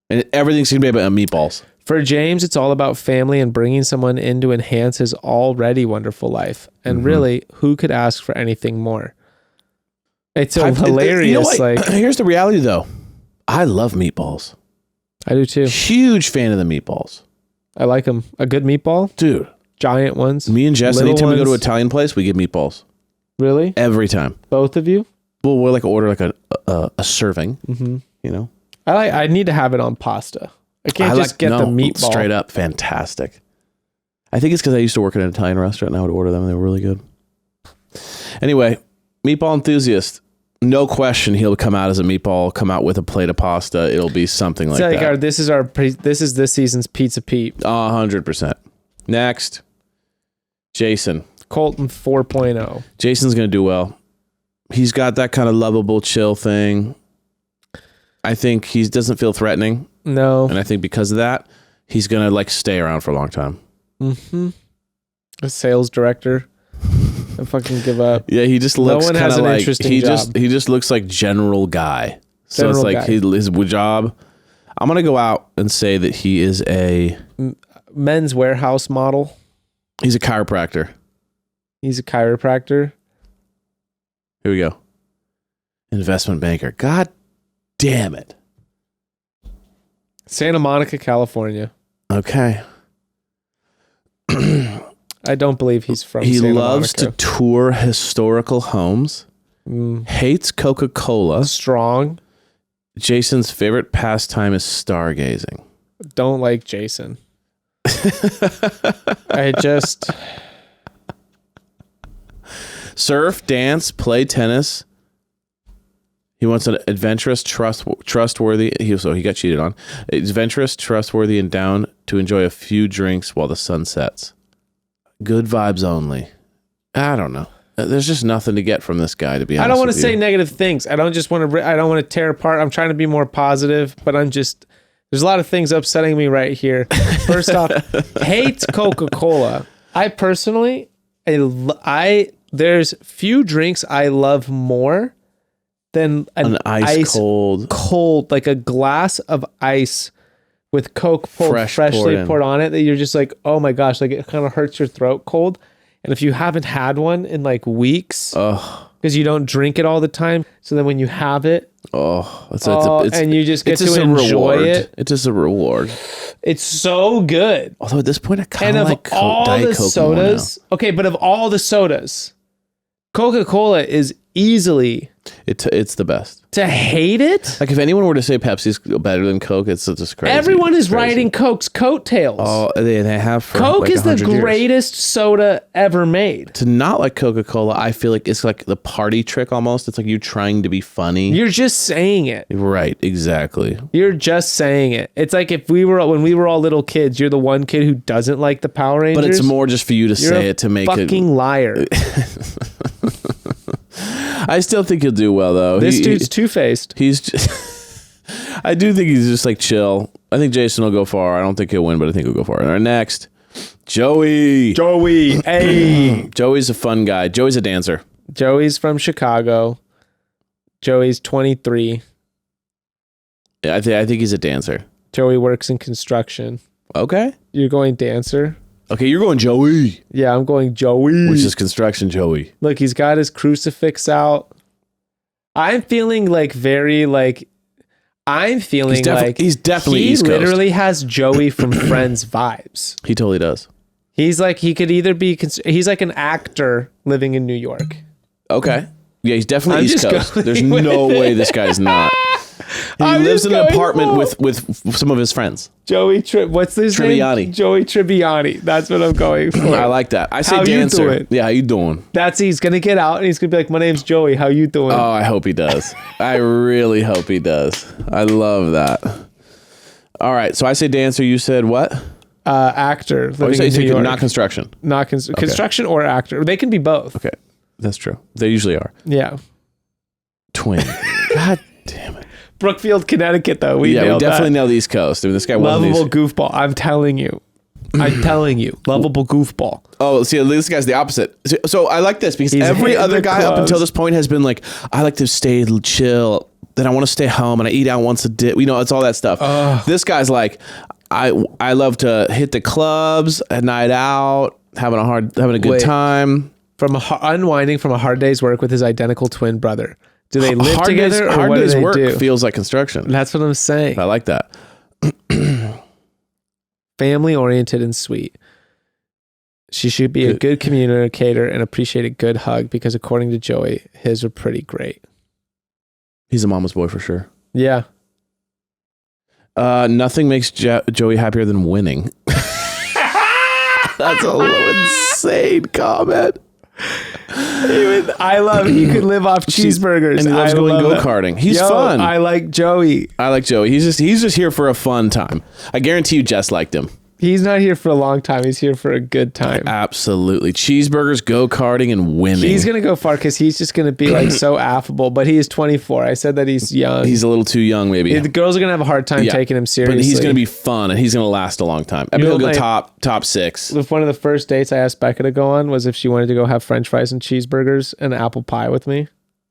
And everything's going to be about meatballs. For James, it's all about family and bringing someone in to enhance his already wonderful life. And really, who could ask for anything more? It's so hilarious. You know what? Like, Here's the reality, though. I love meatballs. I do too. Huge fan of the meatballs. I like them. A good meatball, Dude, giant ones. me and Jess, little anytime we go to an ones. Italian place, we get meatballs. Really? Every time. Both of you? Well, we'll like order like a serving, you know? I need to have it on pasta. I can't just get the meatball. Straight up fantastic. I think it's because I used to work at an Italian restaurant and I would order them and they were really good. Anyway, meatball enthusiast. No question, he'll come out as a meatball, come out with a plate of pasta. It'll be something like that. This is this season's Pizza Pete. 100%. Next, Jason. Colton 4.0. Jason's going to do well. He's got that kind of lovable, chill thing. I think he doesn't feel threatening. No. And I think because of that, he's going to like stay around for a long time. A sales director. I fucking give up. Yeah, he just looks one kind has of an like interesting he job. just looks like general guy. So General it's like guy. his job. I'm going to go out and say that he is Men's Warehouse model. he's a chiropractor. He's a chiropractor. Here we go. Investment banker. God damn it. Santa Monica, California. Okay. I don't believe he's from He Santa loves Monica. to tour historical homes. Hates Coca-Cola. Strong. Jason's favorite pastime is stargazing. Don't like Jason. I just... Surf, dance, play tennis. He wants an adventurous, trustworthy. He got cheated on. Adventurous, trustworthy, and down to enjoy a few drinks while the sun sets. Good vibes only. I don't know. There's just nothing to get from this guy, to be honest. I don't want to with say you. negative things. I don't want to tear apart. I'm trying to be more positive, but there's a lot of things upsetting me right here. First off, hates Coca-Cola. I personally, there's few drinks I love more than an ice cold, like a glass of ice with Coke freshly poured on it, that you're just like, oh my gosh, like it kind of hurts your throat cold. And if you haven't had one in like weeks, because you don't drink it all the time, so then when you have it, and you just get to enjoy it. It's just a reward. It's so good. Although at this point, I kind of like all Diet the Coke sodas, okay, but of all the sodas, Coca-Cola is easily it's the best. to hate it. Like if anyone were to say Pepsi's better than Coke, it's just crazy. Everyone is Crazy. riding Coke's coattails. Oh, they have for Coke like is the 100 years. greatest soda ever made. To not like Coca-Cola, I feel like it's like the party trick almost. It's like you trying to be funny. You're just saying it. Right, exactly. You're just saying it. It's like when we were all little kids, you're the one kid who doesn't like the Power Rangers. But it's more just for you to You're say a it to make it. fucking liar. I still think he'll do well though. This dude's two-faced. He's just, I do think he's just like chill. I think Jason will go far. I don't think he'll win, but I think he'll go far. All right, next, Joey. Hey. Joey's a fun guy. Joey's a dancer. Joey's from Chicago. Joey's 23. I think he's a dancer. Joey works in construction. Okay. You're going dancer? Okay, you're going Joey. Yeah, I'm going Joey. Which is construction Joey. Look, he's got his crucifix out. I'm feeling like very like he's definitely East Coast. He literally has Joey from Friends vibes. He totally does. He's like he could either be he's like an actor living in New York. Okay. Yeah, he's definitely I'm East just Coast. going There's with no it. way this guy's not. He I'm lives just in an going apartment full. with some of his friends. What's his Tribbiani. name? Joey Tribbiani. That's what I'm going for. I like that. I say How you dancer. doing? Yeah, how you doing? He's gonna get out and he's gonna be like, "My name's Joey. How you doing?" Oh, I hope he does. I really hope he does. I love that. All right, so I say dancer. You said what? Actor Oh, living you in say New York. not construction. Not construction or actor. They can be both. Okay, that's true. They usually are. Yeah. Twin. God damn it. Brookfield, Connecticut, though. We definitely nailed the East Coast. I mean, this guy wasn't lovable goofball. I'm telling you. Lovable goofball. Oh, see, this guy's the opposite. So I like this because He's every hitting other the guy up clubs. until this point has been like, I like to stay chill. Then I want to stay home and I eat out once a day. You know, it's all that stuff. This guy's like, I love to hit the clubs, a night out, having a good time. From unwinding from a hard day's work with his identical twin brother. Do they live Hard together days, or hard what do days they work do? feels like construction. That's what I'm saying. I like that. Family oriented and sweet. She should be a good communicator and appreciate a good hug because according to Joey, his are pretty great. He's a mama's boy for sure. Yeah. Nothing makes Joey happier than winning. That's a little insane comment. He could live off cheeseburgers. And he loves going go-karting. He's fun. I like Joey. He's just here for a fun time. I guarantee you Jess liked him. He's not here for a long time. He's here for a good time. Absolutely. Cheeseburgers, go-karting, and winning. He's going to go far because he's just going to be like so affable, but he is 24. I said that he's young. He's a little too young, maybe. The girls are going to have a hard time taking him seriously. But he's going to be fun, and he's going to last a long time. I mean, he'll go top 6. With one of the first dates I asked Becca to go on was if she wanted to go have French fries and cheeseburgers and apple pie with me.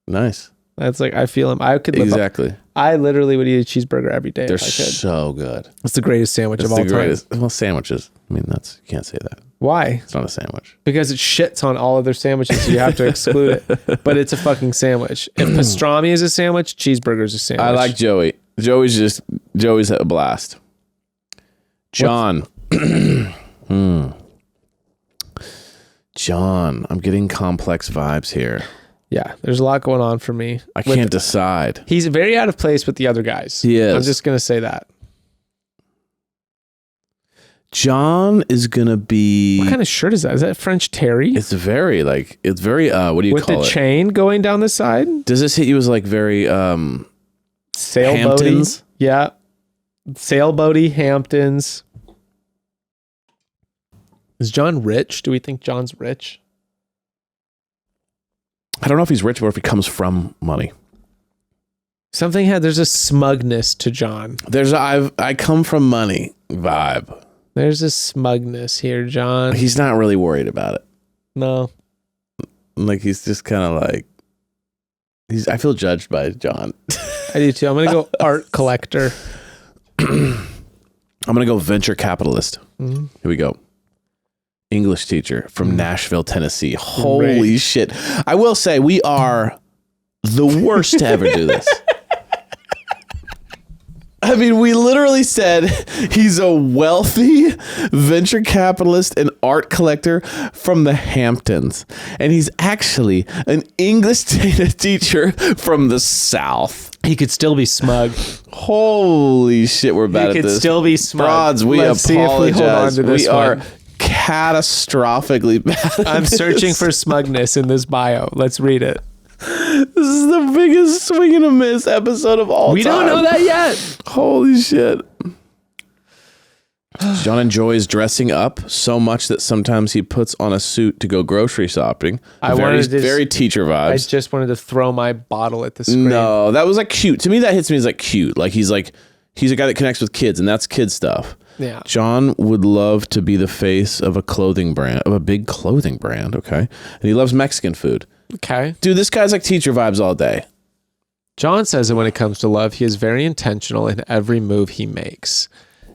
Nice. That's like, I feel him. I could live exactly. I literally would eat a cheeseburger every day They're if I could. so good. It's the greatest sandwich of all time. Well, sandwiches. I mean, you can't say that. Why? It's not a sandwich. Because it shits on all other sandwiches, so you have to exclude it. But it's a fucking sandwich. If pastrami is a sandwich, cheeseburger is a sandwich. I like Joey. Joey's a blast. John. John, I'm getting complex vibes here. Yeah, there's a lot going on for me. I can't decide. He's very out of place with the other guys. He is. I'm just going to say that. John is going to be... What kind of shirt is that? Is that French terry? It's very, what do you call it? With the chain going down the side? Does this hit you as like very... Sailboaty? Hamptons? Yeah. Sailboaty, Hamptons. Is John rich? Do we think John's rich? I don't know if he's rich or if he comes from money. There's a smugness to John. I come from money vibe. There's a smugness here, John. He's not really worried about it. No. Like he's just kind of like, I feel judged by John. I do too. I'm going to go art collector. I'm going to go venture capitalist. Mm-hmm. Here we go. English teacher from Nashville, Tennessee. Holy shit. I will say we are the worst to ever do this. I mean, we literally said he's a wealthy venture capitalist and art collector from the Hamptons. And he's actually an English teacher from the South. He could still be smug. Holy shit, we're bad at this. He could still be smug. Broads, we Let's see if we hold on apologize. to this We are one. catastrophically bad. I'm searching for smugness in this bio. Let's read it. This is the biggest swing and a miss episode of all time. We don't know that yet. Holy shit. John enjoys dressing up so much that sometimes he puts on a suit to go grocery shopping. Very teacher I vibes. just wanted to throw my bottle at the screen. No, that was like cute. To me, that hits me as like cute. Like he's a guy that connects with kids, and that's kid stuff. Yeah. John would love to be the face of a clothing brand, of a big clothing brand. Okay. And he loves Mexican food. Okay. Dude, this guy's like teacher vibes all day. John says that when it comes to love, he is very intentional in every move he makes.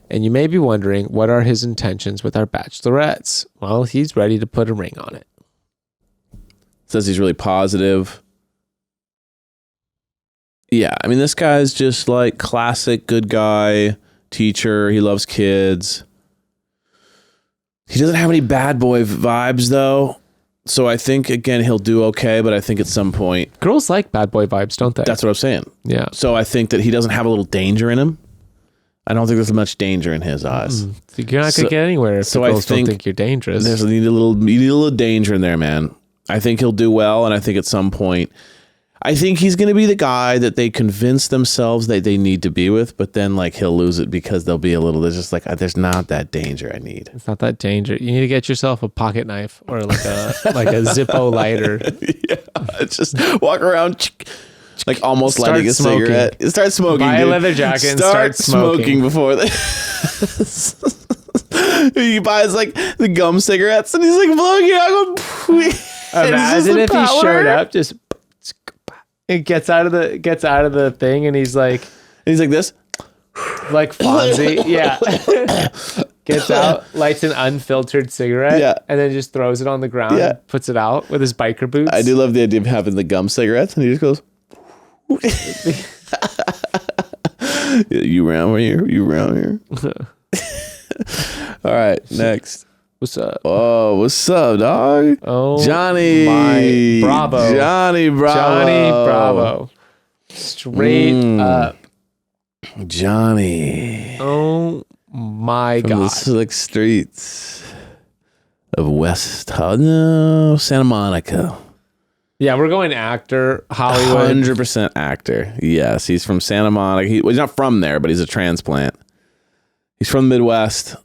And you may be wondering, what are his intentions with our bachelorettes? Well, he's ready to put a ring on it. Says he's really positive. Yeah, I mean, this guy's just like classic good guy, teacher. He loves kids. He doesn't have any bad boy vibes, though. So I think, again, he'll do okay, but I think at some point... Girls like bad boy vibes, don't they? That's what I'm saying. Yeah. So I think that he doesn't have a little danger in him. I don't think there's much danger in his eyes. You're not going to get anywhere if the girls don't think you're dangerous. You need a little danger in there, man. I think he'll do well, and I think at some point... I think he's going to be the guy that they convince themselves that they need to be with, but then like he'll lose it because they'll be a little, there's just like, there's not that danger I need. It's not that danger. You need to get yourself a pocket knife or like a Zippo lighter. Yeah, just walk around like almost Start lighting a smoking. cigarette. Start smoking, Buy dude. a leather jacket and start smoking before that. He buys like the gum cigarettes and he's like blowing it out. Imagine if he showed up just... It gets out of the thing and he's like this, like Fonzie. Yeah. Gets out, lights an unfiltered cigarette, Yeah. and then just throws it on the ground, Yeah. and puts it out with his biker boots. I do love the idea of having the gum cigarettes and he just goes, you around here? All right, next. What's up? Oh, what's up, dog? Oh, Johnny. Bravo. Johnny Bravo. Straight up. Johnny. Oh my From God. the slick streets of Santa Monica. Yeah, we're going actor, Hollywood. 100% actor. Yes, he's from Santa Monica. He's not from there, but he's a transplant. He's from the Midwest.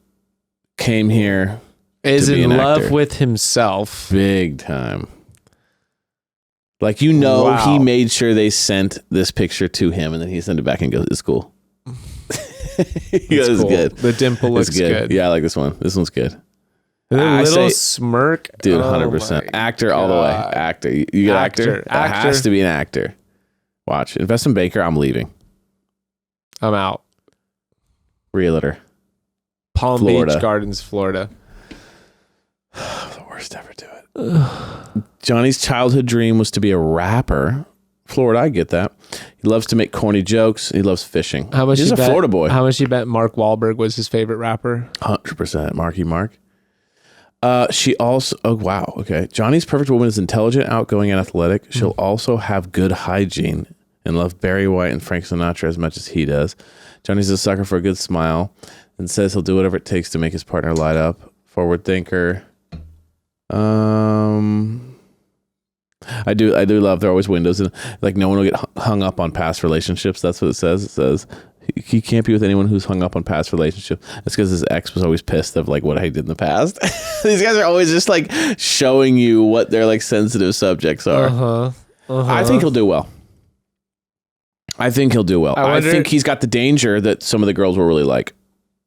Came here. Is to be in an love actor. with himself. Big time. Like, Wow. he made sure they sent this picture to him and then he sent it back and goes, it's cool. He goes, Cool. good. The dimple looks It's good. Yeah, I like this one. This one's good. And the I little say- smirk. Dude, Oh 100%. my Actor all the way. God. Actor. You get actor? That Actor. has to be an actor. Watch. Investment banker, I'm leaving. I'm out. Realtor. Palm Florida. Beach Gardens, Florida. The worst ever do it. Johnny's childhood dream was to be a rapper. Florida, I get that. He loves to make corny jokes. He loves fishing. How much He's you a bet- Florida boy. How much you bet Mark Wahlberg was his favorite rapper? 100% Marky Mark. She also, oh wow, okay. Johnny's perfect woman is intelligent, outgoing, and athletic. She'll also have good hygiene and love Barry White and Frank Sinatra as much as he does. Johnny's a sucker for a good smile and says he'll do whatever it takes to make his partner light up. Forward thinker. I do love there are always windows and like no one will get hung up on past relationships. That's what it says. It says he can't be with anyone who's hung up on past relationships. That's because his ex was always pissed of like what I did in the past. These guys are always just like showing you what their like sensitive subjects are. I think he'll do well. I think he's got the danger that some of the girls will really like.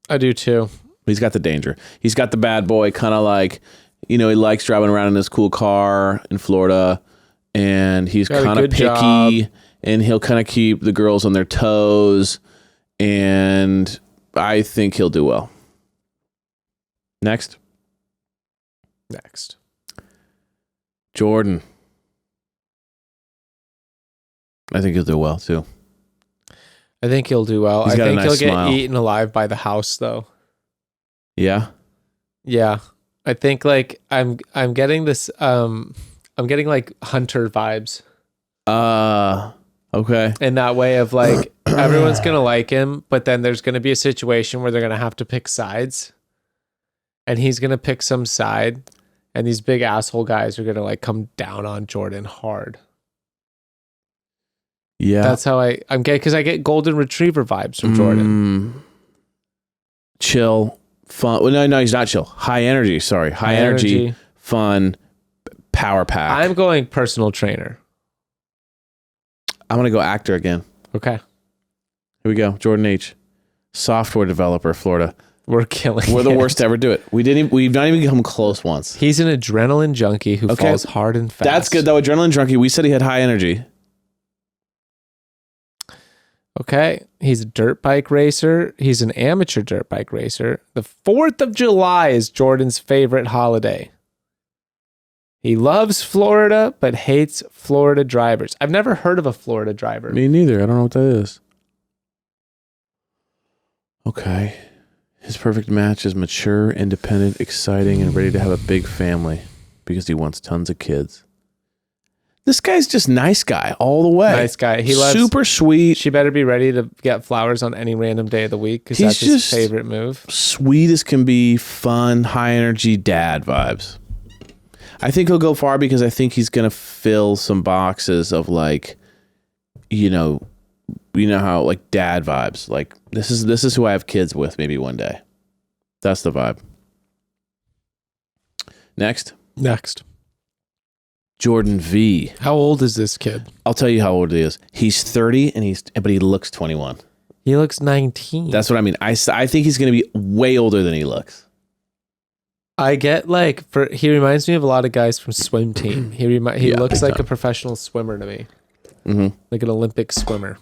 I do too. He's got the danger. He's got the bad boy kind of like, he likes driving around in his cool car in Florida and he's Got a kind of good picky job. and he'll kind of keep the girls on their toes and I think he'll do well. Next. Jordan. I think he'll do well too. I think he'll do well. He's I got a think nice he'll smile. get eaten alive by the house though. Yeah. Yeah. I think like I'm getting this I'm getting like Hunter vibes Okay. in that way of like everyone's going to like him, but then there's going to be a situation where they're going to have to pick sides. And he's going to pick some side and these big asshole guys are going to like come down on Jordan hard. Yeah. That's how I'm getting, because I get golden retriever vibes from Jordan. Chill, fun. Well, no, he's not chill. High energy. Sorry, high energy, fun, power pack. I'm going personal trainer. I'm gonna go actor again. Okay. Here we go. Jordan H. Software developer, Florida. We're killing We're the it. worst to ever do it. We've not even come close once. He's an adrenaline junkie who falls hard and fast. That's good though. Adrenaline junkie. We said he had high energy. Okay. He's a dirt bike racer. He's an amateur dirt bike racer. The 4th of July is Jordan's favorite holiday. He loves Florida, but hates Florida drivers. I've never heard of a Florida driver. Me neither. I don't know what that is. Okay. His perfect match is mature, independent, exciting, and ready to have a big family because he wants tons of kids. This guy's just nice guy all the way. Nice guy. He loves super sweet. She better be ready to get flowers on any random day of the week because that's his favorite move. Sweet as can be, fun, high energy dad vibes. I think he'll go far because I think he's gonna fill some boxes of like, you know how like dad vibes. Like this is who I have kids with maybe one day. That's the vibe. Next. Jordan V. How old is this kid? I'll tell you how old he is. He's 30 but he looks 21. He looks 19. That's what I mean. I think he's going to be way older than he looks. I get he reminds me of a lot of guys from swim team. He looks like a professional swimmer to me. Mm-hmm. Like an Olympic swimmer.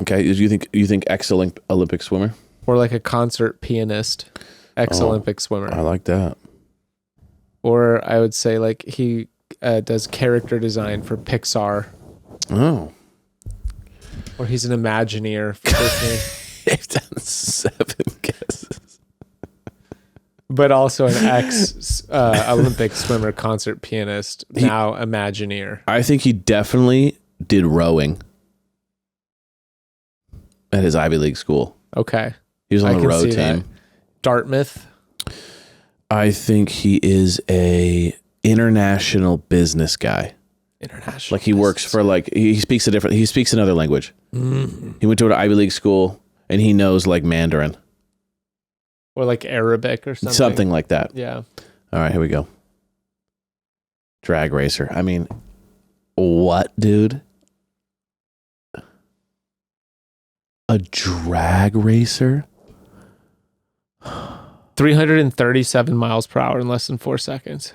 Okay, you think ex-Olympic swimmer? Or like a concert pianist, ex-Olympic swimmer. I like that. Or I would say like he does character design for Pixar. Oh. Or he's an Imagineer for Disney. I've done 7 guesses. But also an ex-Olympic swimmer, concert pianist, now Imagineer. I think he definitely did rowing at his Ivy League school. Okay. He was on the row team. That. Dartmouth. I think he is a international business guy. International. Like he works for he speaks another language. Mm-hmm. He went to an Ivy League school and he knows like Mandarin. Or like Arabic or something. Something like that. Yeah. All right, here we go. Drag racer. I mean, what, dude? A drag racer? 337 miles per hour in less than 4 seconds.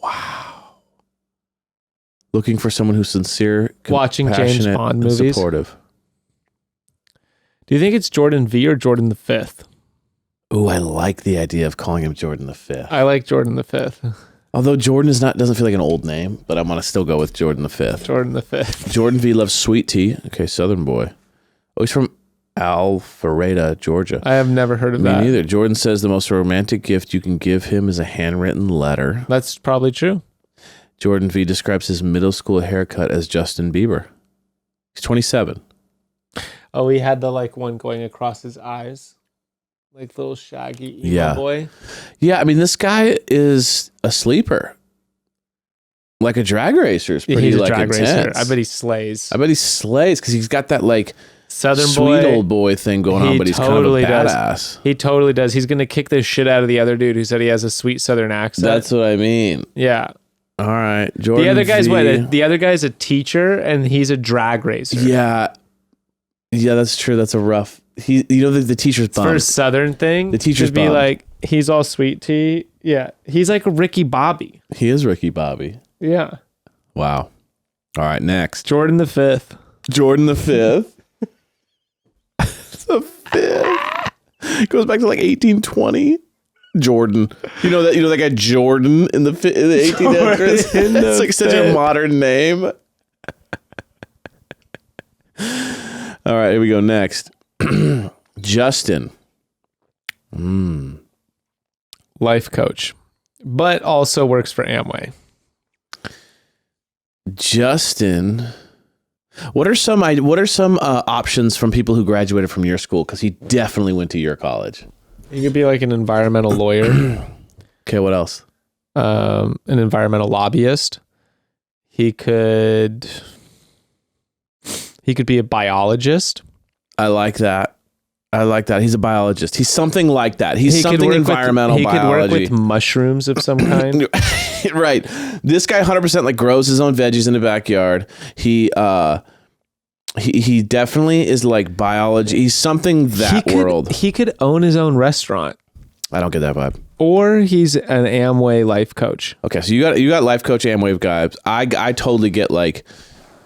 Wow. Looking for someone who's sincere, watching James Bond and movies. Supportive. Do you think it's Jordan V or Jordan the Fifth? Ooh, I like the idea of calling him Jordan the Fifth. I like Jordan the Fifth. Although Jordan doesn't feel like an old name, but I'm gonna still go with Jordan the Fifth. Jordan the Fifth. Jordan V loves sweet tea. Okay, Southern boy. Oh, he's from Alpharetta, Georgia. I have never heard of Me that. neither. Jordan says the most romantic gift you can give him is a handwritten letter. That's probably true. Jordan V describes his middle school haircut as Justin Bieber. He's 27. Oh, he had the one going across his eyes. Like little shaggy emo boy. Yeah, I mean, this guy is a sleeper. Like a drag racer is pretty He's a drag intense. racer. I bet he slays. I bet he slays because he's got that Southern sweet boy, old boy thing going on, but he's totally kind of a does. badass. He totally does. He's going to kick the shit out of the other dude who said he has a sweet Southern accent. That's what I mean. Yeah. All right, Jordan. The other guy's V. The other guy's a teacher and he's a drag racer. Yeah, that's true. That's a rough. The teacher's bummed. For a Southern thing, The teacher's to be bummed. like, he's all sweet tea. Yeah. He's like a Ricky Bobby. He is Ricky Bobby. Yeah. Wow. All right, next. Jordan the Fifth. Jordan the Fifth. The Fifth. Goes back to 1820. Jordan. You know that guy Jordan in the 1800s? It's such a modern name. All right, here we go. Next. Justin. Life coach. But also works for Amway. Justin. What are some options from people who graduated from your school? Because he definitely went to your college. He could be like an environmental lawyer. Okay, what else? An environmental lobbyist. He could be a biologist. I like that. He's a biologist. He's something like that. He's something environmental biology. He could work with mushrooms of some kind. Right. This guy 100% grows his own veggies in the backyard. He He definitely is like biology. He's something world. He could own his own restaurant. I don't get that vibe. Or he's an Amway life coach. Okay, so you got life coach Amway vibes. I totally get like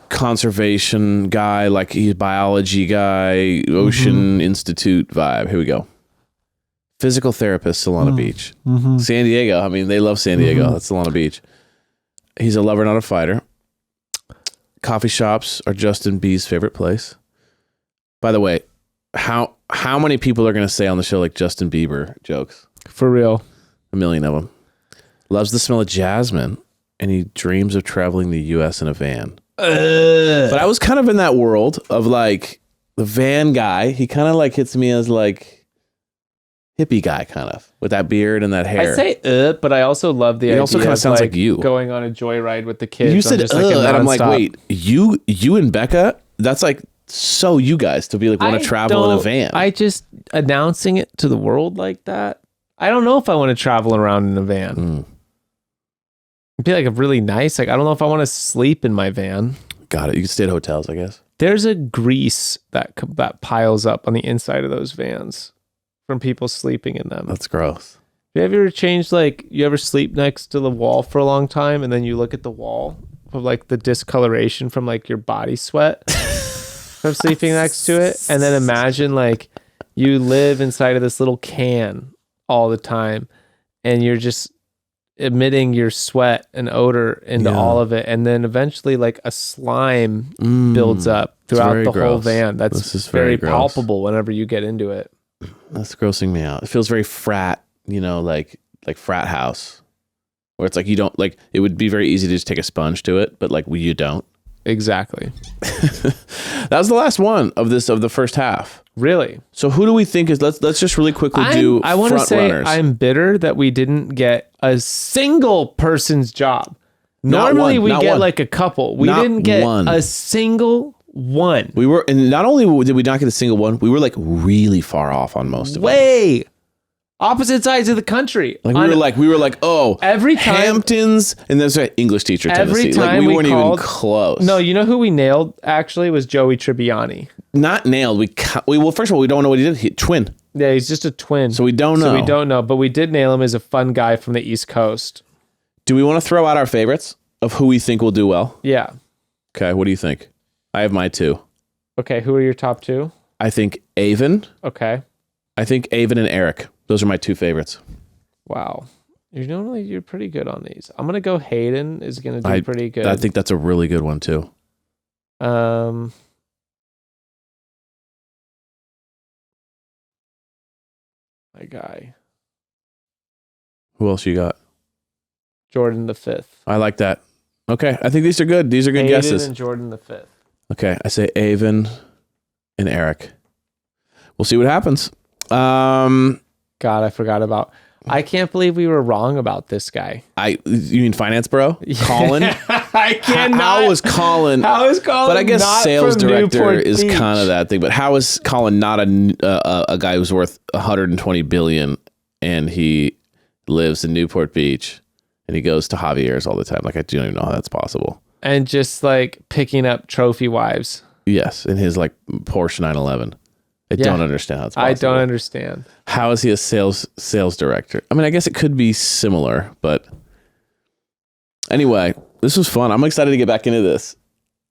conservation guy, like he's biology guy, Ocean Institute vibe. Here we go. Physical therapist, Solana Beach. San Diego. I mean, they love San Diego. That's Solana Beach. He's a lover, not a fighter. Coffee shops are Justin B's favorite place. By the way, how many people are going to say on the show like Justin Bieber jokes? For real. 1 million of them. Loves the smell of jasmine, and he dreams of traveling the U.S. in a van. But I was kind of in that world of like the van guy. He kind of like hits me as like hippie guy, kind of with that beard and that hair. I say but I also love the idea. It also kind of sounds like you going on a joyride with the kids. You said just like and I'm like, wait, you and Becca? That's like so you guys to be like want to travel in a van. I just announcing it to the world like that. I don't know if I want to travel around in a van. It'd be like a really nice. Like I don't know if I want to sleep in my van. Got it. You can stay at hotels, I guess. There's a grease that piles up on the inside of those vans from people sleeping in them. That's gross. Have you ever changed, like, you ever sleep next to the wall for a long time and then you look at the wall of like the discoloration from like your body sweat from sleeping next to it? And then imagine like you live inside of this little can all the time and you're just emitting your sweat and odor into all of it. And then eventually like a slime builds up throughout the whole van. That's very palpable whenever you get into it. That's grossing me out. It feels very frat, like frat house, where it's like you don't like. It would be very easy to just take a sponge to it, but like you don't. Exactly. That was the last one of the first half. Really? So who do we think is? Let's just really quickly do. I want to say runners. I'm bitter that we didn't get a single person's job. Not Normally one, we not get one. like a couple. We Not didn't get one. a single one. We were, and not only did we not get a single one, we were like really far off on most of them. Way opposite sides of the country. Like we were like, oh, every time Hamptons, and there's an English teacher every Tennessee. time Like we weren't called, even close. No, you know who we nailed actually was Joey Tribbiani. Not nailed. Well, first of all, we don't know what he did. Twin. Yeah, he's just a twin. So we don't know. But we did nail him as a fun guy from the East Coast. Do we want to throw out our favorites of who we think will do well? Yeah. Okay, what do you think? I have my two. Okay, who are your top two? I think Avon. Okay. I think Avon and Eric. Those are my two favorites. Wow. You're pretty good on these. I'm going to go Hayden is going to do pretty good. I think that's a really good one too. My guy. Who else you got? Jordan the Fifth. I like that. Okay, I think these are good. These are good Hayden guesses. and Jordan the Fifth. Okay, I say Avon and Eric. We'll see what happens. God, I forgot about. I can't believe we were wrong about this guy. You mean finance bro? Colin? I cannot. How is Colin? But I guess sales director is kind of that thing. But how is Colin not a guy who's worth $120 billion and he lives in Newport Beach and he goes to Javier's all the time? Like I don't even know how that's possible. And just like picking up trophy wives. Yes, in his like Porsche 911. I don't understand how it's possible. I don't understand. How is he a sales director? I mean, I guess it could be similar, but anyway, this was fun. I'm excited to get back into this.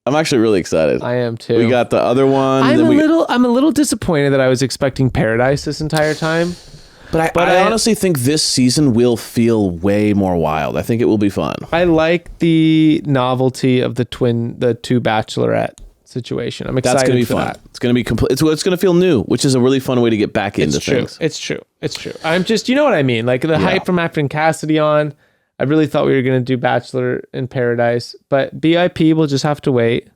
I'm actually really excited. I am too. We got the other one. I'm a little disappointed that I was expecting Paradise this entire time. But I honestly think this season will feel way more wild. I think it will be fun. I like the novelty of the two Bachelorette situation. I'm excited. That's going to be for fun. that. It's going to be complete. It's going to feel new, which is a really fun way to get back into things. It's true. I'm just, you know what I mean? Like the hype from having Cassidy on. I really thought we were going to do Bachelor in Paradise, but BIP will just have to wait.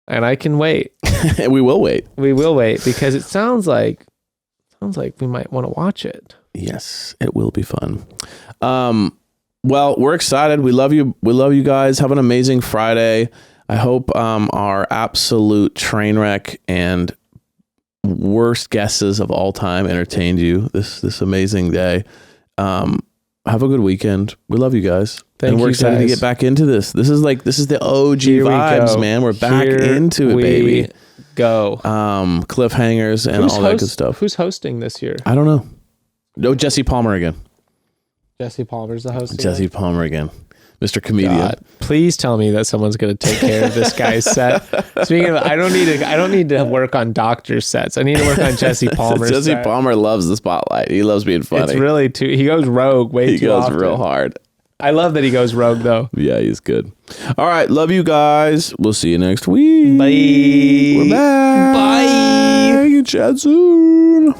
And I can wait. We will wait. We will wait because it sounds like we might want to watch it. Yes, it will be fun. Well, we're excited. We love you. We love you guys. Have an amazing Friday. I hope our absolute train wreck and worst guesses of all time entertained you this amazing day. have a good weekend. We love you guys. Thank and we're you, excited to guys. get back into this. This is the OG Here we vibes, go. man. We're back Here into it, we baby. Go. Cliffhangers and all that good stuff. Who's hosting this year? I don't know. No, Jesse Palmer again. Jesse Palmer's the host. Jesse Palmer again. Mr. Comedian. God, please tell me that someone's going to take care of this guy's set. Speaking of, I don't need to work on doctor's sets. I need to work on Jesse Palmer's Jesse set. Palmer loves the spotlight. He loves being funny. It's really he goes rogue way he too goes often. real hard. I love that he goes rogue though. Yeah, he's good. All right. Love you guys. We'll see you next week. Bye. We're back. Bye. Chat soon.